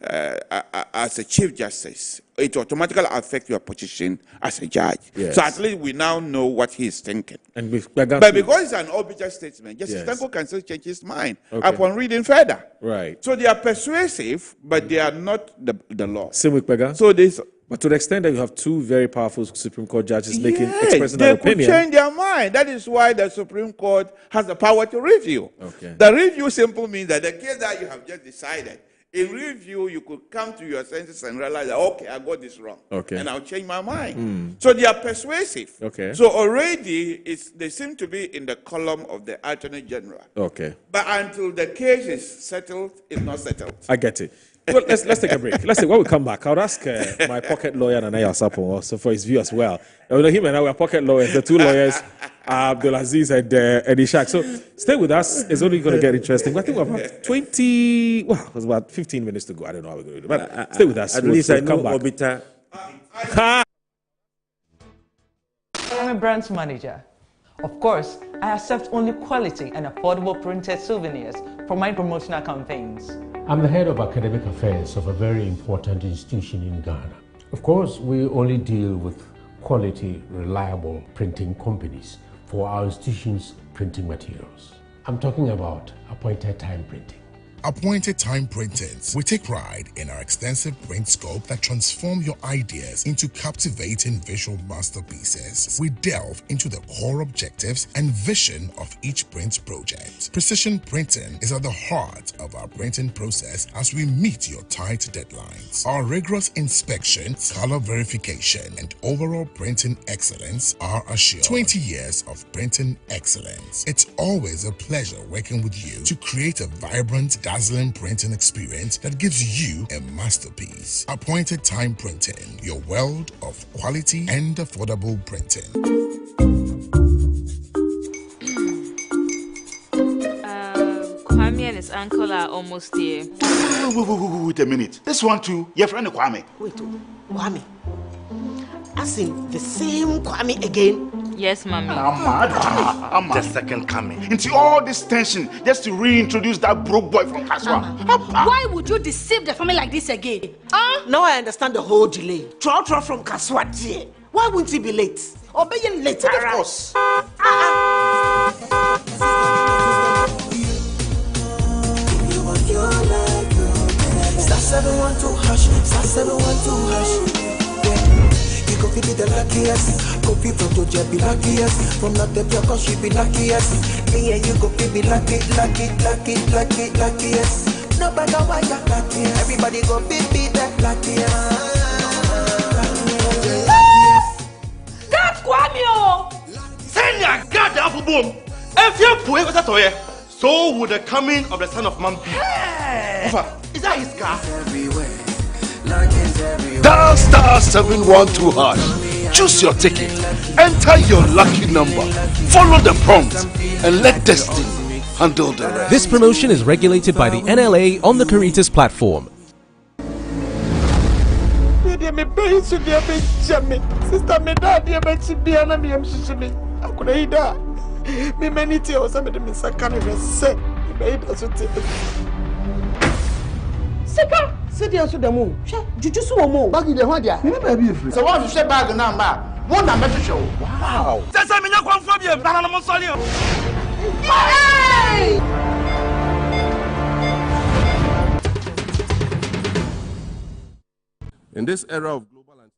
as a chief justice, it automatically affects your position as a judge. Yes. So at least we now know what he is thinking. And but because it's an object statement, Justice Yes. Tanko can still change his mind Okay. upon reading further. Right. So they are persuasive, but they are not the law. Same with Pega. So this. But to the extent that you have two very powerful Supreme Court judges Yes, expressing they their could opinion. change their mind. That is why the Supreme Court has the power to review. Okay. The review simply means that the case that you have just decided, in review, you could come to your senses and realize that, okay, I got this wrong. Okay. And I'll change my mind. Mm. So they are persuasive. Okay. So already they seem to be in the column of the Attorney General. Okay. But until the case is settled, it's not settled. I get it. Well, let's take a break. When we come back, I'll ask my pocket lawyer, Nanaya Sapo, also for his view as well. Him and I were pocket lawyers. The two lawyers are Abdulaziz and Ishak. So stay with us. It's only going to get interesting. I think we're about 20, well, it was about 15 minutes to go. I don't know how we're going to do it. But stay with us. At least I know come back. Obita. I'm a branch manager. Of course, I accept only quality and affordable printed souvenirs for my promotional campaigns. I'm the head of academic affairs of a very important institution in Ghana. Of course, we only deal with quality, reliable printing companies for our institution's printing materials. I'm talking about appointed time printing. Appointed Time Printings. We take pride in our extensive print scope that transform your ideas into captivating visual masterpieces. We delve into the core objectives and vision of each print project. Precision printing is at the heart of our printing process as we meet your tight deadlines. Our rigorous inspection, color verification, and overall printing excellence are assured. 20 years of printing excellence. It's always a pleasure working with you to create a vibrant, dazzling printing experience that gives you a masterpiece. Appointed Time Printing, your world of quality and affordable printing. Kwame and his uncle are almost here. Wait a minute. This one too, your friend Kwame. Wait, Kwame. As in the same Kwame again? Yes, mommy. I'm the second coming. Into all this tension just to reintroduce that broke boy from Kaswa. Why would you deceive the family like this again? Now I understand the whole delay. Troll from Kaswa dear. Why wouldn't he be late? Or be later? Of course. Star 712 hash, star 712 hash. You go be the luckiest. Go be from Georgia, be luckiest. From not the cause she be luckiest. Yeah, you go be luckiest. Nobody why you luckiest. Everybody go be the luckiest. That's Kwame! Send your God the apple boom. If you put it toy, so would the coming of the Son of Man be. Is that his car? Dial star 712 hash. Choose your ticket. Enter your lucky number. Follow the prompt and let destiny handle the rest. This promotion is regulated by the NLA on the Caritas platform. Sister, me dad, dear Betsy, Biana, me, I'm Shishimi. I could eat that. Me, many tears, some of them is a kind of a set. You made us to take it. Sika, sit down to the moon. Judicial moon. Baggy the one, dear. Never be free. So, what you say bag number? One number to show. Wow. That's a minute one for you, Banana Monsolio. In this era of global and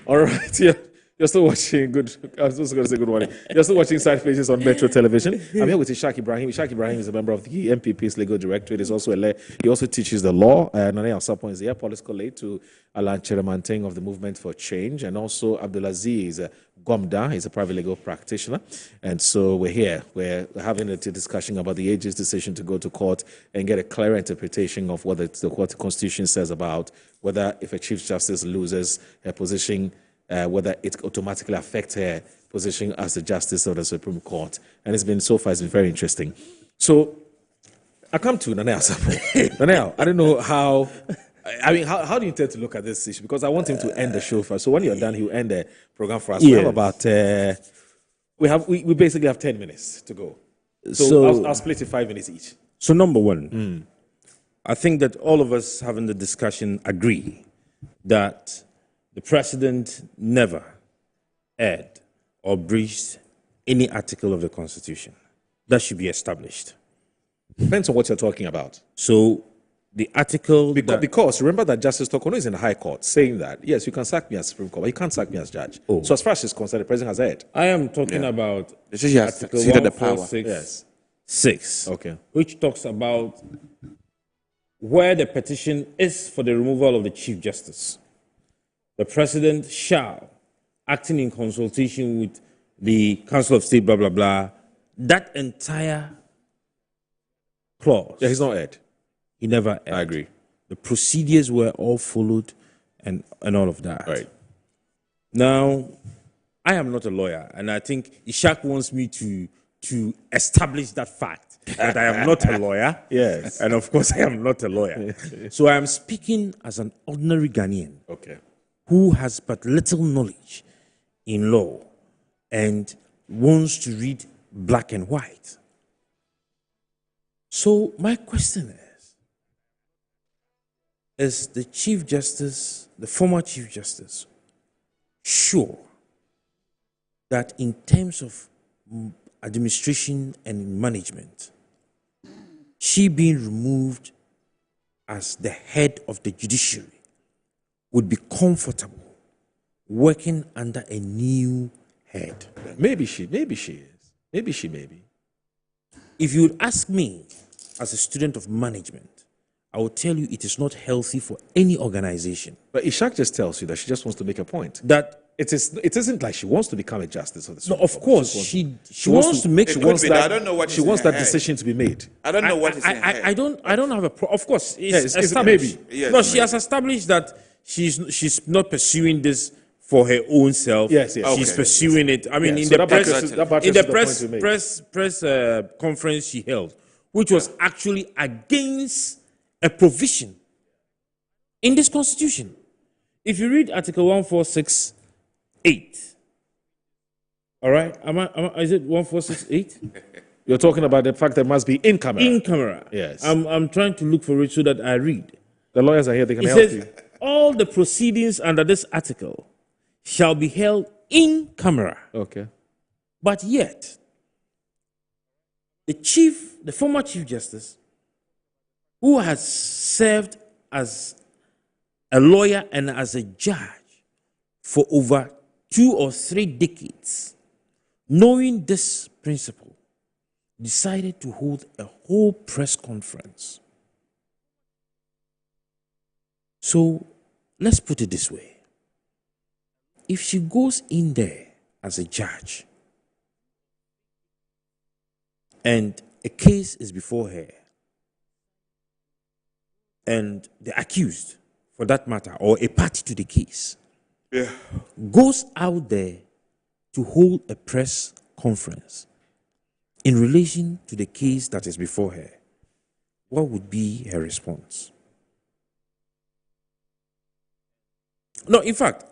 All right, yeah. You're still watching I was also going to say good morning. You're still watching Side Faces on Metro Television. I'm here with Ishak Ibrahim. Ishak Ibrahim is a member of the MPP's legal directorate. He also teaches the law. Nane Alsapon is here, political aide to Alan Cheramanteng of the Movement for Change, and also Abdulaziz Gomda. He's a private legal practitioner. And so we're here. We're having a discussion about the AG's decision to go to court and get a clear interpretation of what the Constitution says about whether if a Chief Justice loses her position whether it automatically affects her position as the Justice of the Supreme Court. And it's been very interesting. So I come to Nanea Sapo. Nanea, I don't know how. I mean, how do you intend to look at this issue? Because I want him to end the show first. So when you're done, he'll end the program for us. We have about we basically have 10 minutes to go. So I'll split it 5 minutes each. So number one, I think that all of us having the discussion agree that the president never erred or breached any article of the Constitution. That should be established. Depends on what you're talking about. So the article... Because remember that Justice Tokono is in the High Court saying that, yes, you can sack me as Supreme Court, but you can't sack me as judge. Oh. So as far as she's concerned, the president has erred. I am talking about Article 146, okay, which talks about where the petition is for the removal of the Chief Justice. The president shall, acting in consultation with the Council of State, blah, blah, blah, that entire clause. Yeah, he's not erred. He never erred. I agree. The procedures were all followed and all of that. Right. Now, I am not a lawyer, and I think Ishak wants me to establish that fact, that I am not a lawyer. Yes. And of course, I am not a lawyer. So I am speaking as an ordinary Ghanaian. Okay. Who has but little knowledge in law and wants to read black and white. So my question is the Chief Justice, the former Chief Justice, sure that in terms of administration and management, she being removed as the head of the judiciary would be comfortable working under a new head? Maybe she is. Maybe. If you would ask me, as a student of management, I will tell you it is not healthy for any organization. But Ishak just tells you that she just wants to make a point. That it isn't like she wants to become a justice of the Supreme Court. No, of course, she wants to make. She wants that decision to be made. I don't know what is in her head. I don't have a problem. Of course, it's maybe. Yes, no, she has established that she's not pursuing this for her own self. Yes. She's pursuing it. I mean, in the press conference she held, which was actually against a provision in this constitution. If you read Article 146(8), all right, is it 146(8)? You're talking about the fact that it must be in camera. In camera. Yes. I'm trying to look for it so that I read. The lawyers are here, they can help you. All the proceedings under this article shall be held in camera. Okay. But yet, the former Chief Justice, who has served as a lawyer and as a judge for over 2 or 3 decades, knowing this principle, decided to hold a whole press conference. So let's put it this way. If she goes in there as a judge and a case is before her, and the accused, for that matter, or a party to the case, goes out there to hold a press conference in relation to the case that is before her, what would be her response? No, in fact,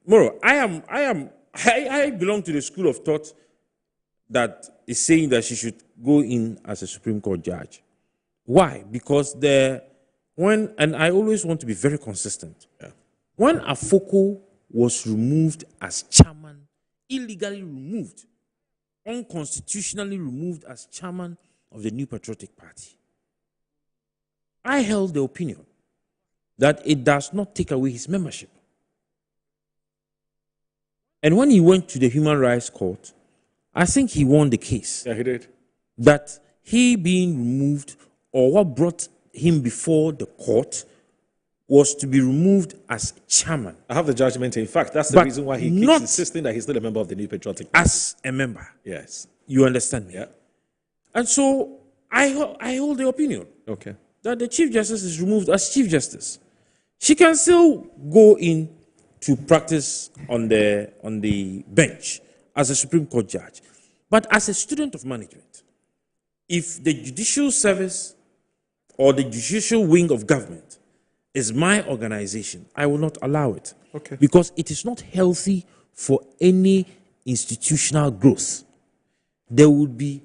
Moro, I belong to the school of thought that is saying that she should go in as a Supreme Court judge. Why? Because and I always want to be very consistent. Yeah. When Afoko was removed as chairman, illegally removed, unconstitutionally removed as chairman of the New Patriotic Party, I held the opinion that it does not take away his membership. And when he went to the Human Rights Court, I think he won the case. Yeah, he did. That he being removed, or what brought him before the court, was to be removed as chairman. I have the judgment. In fact, that's the reason why he keeps insisting that he's still a member of the New Patriotic Party. As a member. Yes. You understand me? Yeah. And so I hold the opinion that the Chief Justice is removed as Chief Justice. She can still go in to practice on the bench as a Supreme Court judge. But as a student of management, if the judicial service or the judicial wing of government is my organization, I will not allow it. Okay. Because it is not healthy for any institutional growth. There would be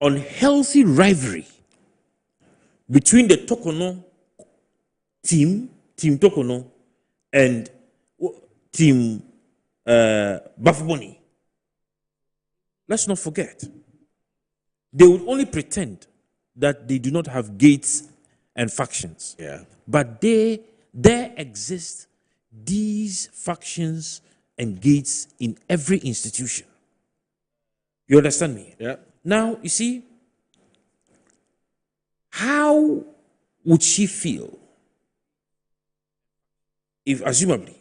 unhealthy rivalry between the Tokono team Tokono, and Team Bafuboni. Let's not forget, they would only pretend that they do not have gates and factions. Yeah. But there exist these factions and gates in every institution. You understand me? Yeah. Now, you see, how would she feel if, assumably,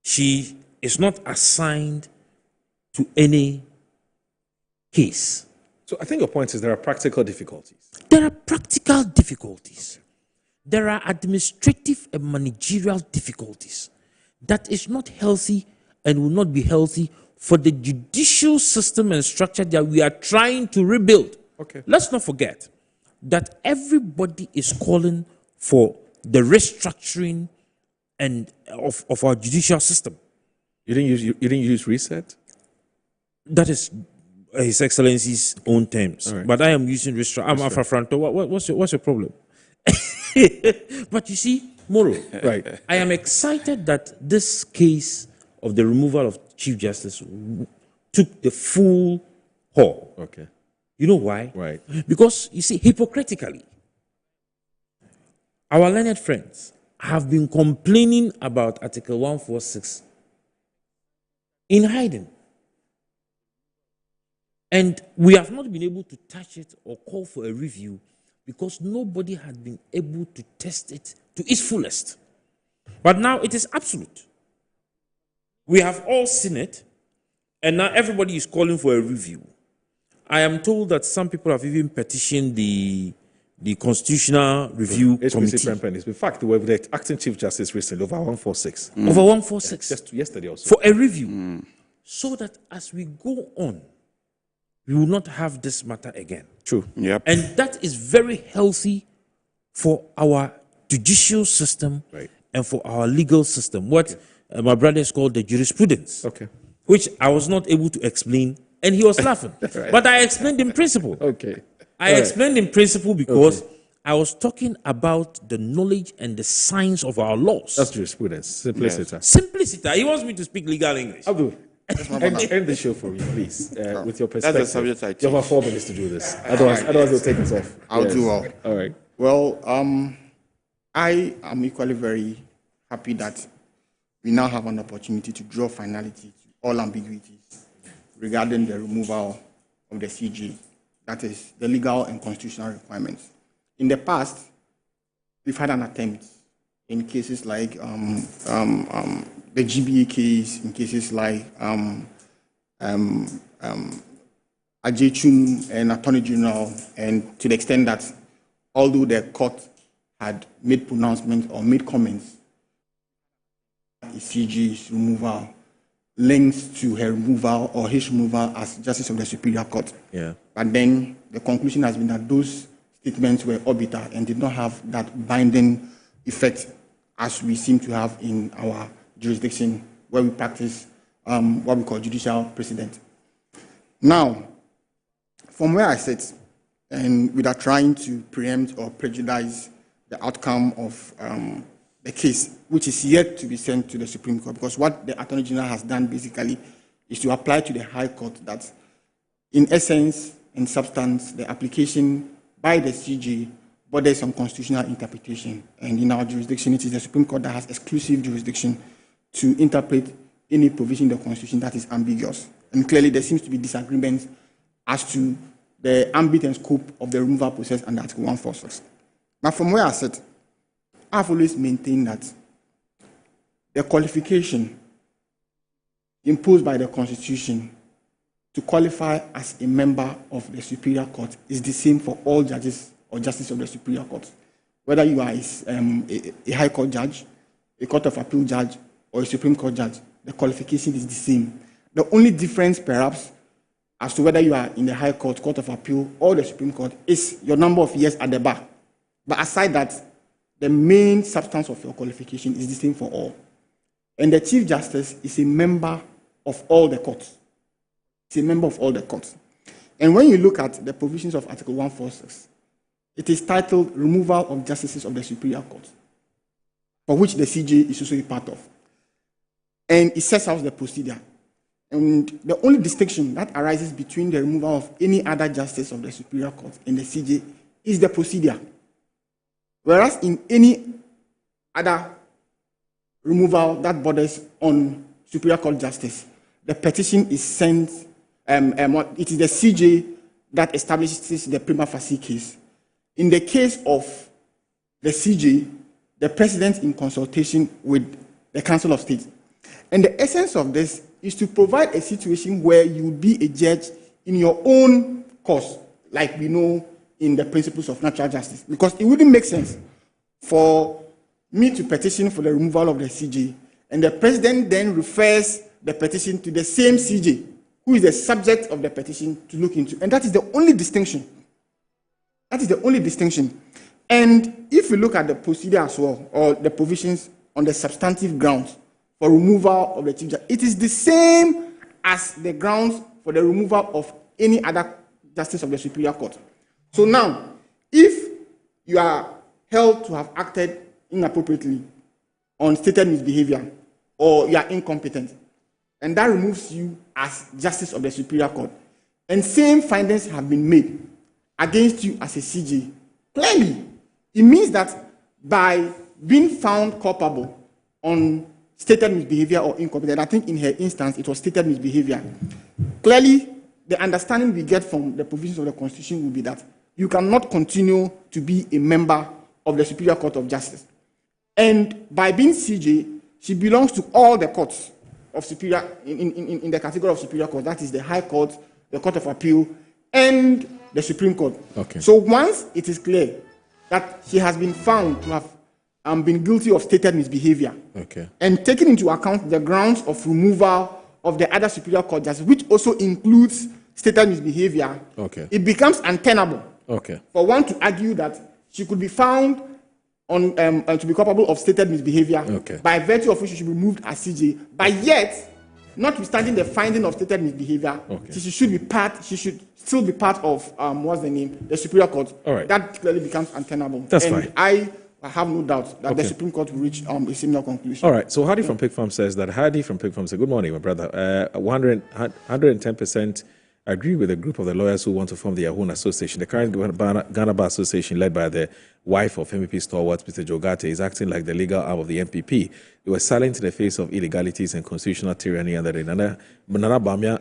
she is not assigned to any case? So I think your point is there are practical difficulties. There are practical difficulties. There are administrative and managerial difficulties that is not healthy and will not be healthy for the judicial system and structure that we are trying to rebuild. Okay. Let's not forget that everybody is calling for the restructuring and of our judicial system. You didn't use reset? That is His Excellency's own terms. Right. But I am using restructure. I'm Alpha Franto. What's your problem? But you see, Moro, right? I am excited that this case of the removal of Chief Justice took the full haul. Okay. You know why? Right. Because, you see, hypocritically, our learned friends have been complaining about Article 146 in hiding. And we have not been able to touch it or call for a review because nobody had been able to test it to its fullest. But now it is absolute. We have all seen it, and now everybody is calling for a review. I am told that some people have even petitioned the Constitutional Review Committee. In fact, they were with the acting Chief Justice recently over 146. Over 146. Just yesterday also. For a review. So that as we go on, we will not have this matter again. True. Yep. And that is very healthy for our judicial system and for our legal system. What my brother is called the jurisprudence. Okay. Which I was not able to explain, and he was laughing. Right. But I explained in principle. Okay. I explained in principle because I was talking about the knowledge and the science of our laws. That's jurisprudence. Simplicity. Yes. Simplicity. He wants me to speak legal English. Abdul, end the show for me, please, with your perspective. That's the subject I teach. You have 4 minutes to do this. Otherwise they'll take us off. I'll do well. All right. Well, I am equally very happy that we now have an opportunity to draw finality to all ambiguities regarding the removal of the CG, that is, the legal and constitutional requirements. In the past, we've had an attempt in cases like the GBA case, in cases like Ajechun and Attorney General, and to the extent that although the court had made pronouncements or made comments, CG's removal links to her removal or his removal as Justice of the Superior Court. Yeah. But then the conclusion has been that those statements were orbital and did not have that binding effect as we seem to have in our jurisdiction where we practice what we call judicial precedent. Now, from where I sit, and without trying to preempt or prejudice the outcome of the case, which is yet to be sent to the Supreme Court, because what the Attorney General has done basically is to apply to the High Court that, in essence and substance, the application by the CJ borders on constitutional interpretation. And in our jurisdiction, it is the Supreme Court that has exclusive jurisdiction to interpret any provision in the Constitution that is ambiguous. And clearly, there seems to be disagreements as to the ambit and scope of the removal process under Article 146. Now, from where I sit, I've always maintained that the qualification imposed by the Constitution to qualify as a member of the Superior Court is the same for all judges or justices of the Superior Court. Whether you are a High Court judge, a Court of Appeal judge or a Supreme Court judge, the qualification is the same. The only difference, perhaps, as to whether you are in the High Court, Court of Appeal, or the Supreme Court is your number of years at the bar. But aside that, the main substance of your qualification is the same for all. And the Chief Justice is a member of all the courts. He's a member of all the courts. And when you look at the provisions of Article 146, it is titled Removal of Justices of the Superior Court, for which the CJ is also a part of. And it sets out the procedure. And the only distinction that arises between the removal of any other justice of the Superior Court and the CJ is the procedure. Whereas in any other removal that borders on Superior Court justice, the petition is sent, it is the CJ that establishes the prima facie case. In the case of the CJ, the President in consultation with the Council of State. And the essence of this is to provide a situation where you will be a judge in your own cause, like we know in the principles of natural justice. Because it wouldn't make sense for me to petition for the removal of the CJ, and the President then refers the petition to the same CJ, who is the subject of the petition, to look into. And that is the only distinction. That is the only distinction. And if you look at the procedure as well, or the provisions on the substantive grounds for removal of the Chief Justice, it is the same as the grounds for the removal of any other justice of the Superior Court. So now, if you are held to have acted inappropriately on stated misbehavior, or you are incompetent, and that removes you as Justice of the Superior Court, and same findings have been made against you as a CJ, clearly, it means that by being found culpable on stated misbehavior or incompetent, I think in her instance it was stated misbehavior, clearly the understanding we get from the provisions of the Constitution will be that you cannot continue to be a member of the Superior Court of Justice. And by being CJ, she belongs to all the courts of superior, in the category of Superior Court, that is the High Court, the Court of Appeal, and the Supreme Court. Okay. So once it is clear that she has been found to have been guilty of stated misbehavior, okay, and taking into account the grounds of removal of the other Superior Court justice, which also includes stated misbehavior, okay, it becomes untenable, okay, for one to argue that she could be found on to be culpable of stated misbehavior, okay, by virtue of which she should be removed as CJ, but yet, notwithstanding the finding of stated misbehavior, okay, she should still be part of the Superior Court. All right. That clearly becomes untenable. That's and fine. I have no doubt that Okay. the Supreme Court will reach a similar conclusion. All right. So Hadi from Pig Farm says that Hadi from Pig Farm says, good morning, my brother. 110% agree with a group of the lawyers who want to form their own association. The current Ghana Bar Association, led by the wife of MPP stalwart Mr. Jogate, is acting like the legal arm of the MPP. They were silent in the face of illegalities and constitutional tyranny under the Nana Bamia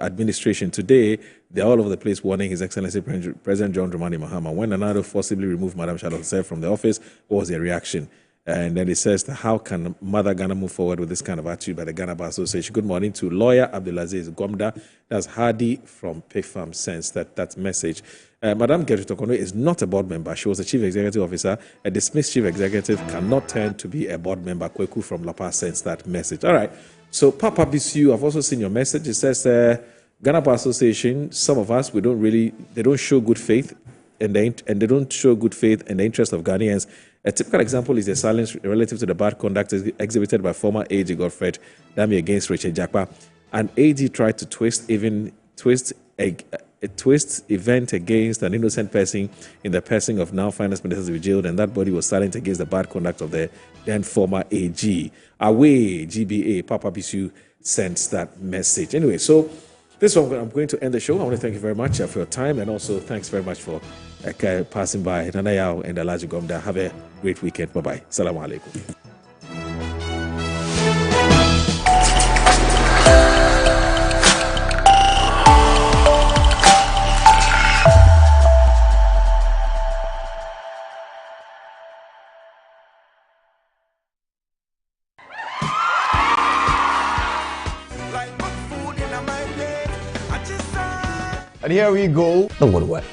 administration. Today, they're all over the place warning His Excellency President John Dramani Mahama. When Nana forcibly removed Madam Charlotte Sef from the office, what was their reaction? And then it says, how can Mother Ghana move forward with this kind of attitude by the Ghana Bar Association? Good morning to lawyer Abdulaziz Gomda. That's Hadi from Pig Farm Sense, that message. Madam Gertrude Okono is not a board member. She was a chief executive officer. A dismissed chief executive cannot turn to be a board member. Kweku from La Paz sends that message. All right. So Papa Bisu, I've also seen your message. It says, Ghana Bar Association, some of us, they don't show good faith, and they don't show good faith in the interest of Ghanaians. A typical example is the silence relative to the bad conduct exhibited by former AG Godfred Dami against Richard Jakpa. An AG tried to twist event against an innocent person in the passing of now finance minister to be jailed, and that body was silent against the bad conduct of the then former AG. Away, GBA, Papa Bisu sends that message. Anyway, so this one, I'm going to end the show. I want to thank you very much for your time, and also thanks very much for passing by. Nana Yao and Alaji Gomda. Have a great weekend. Bye-bye. Assalamu alaikum. And here we go. Don't go to what?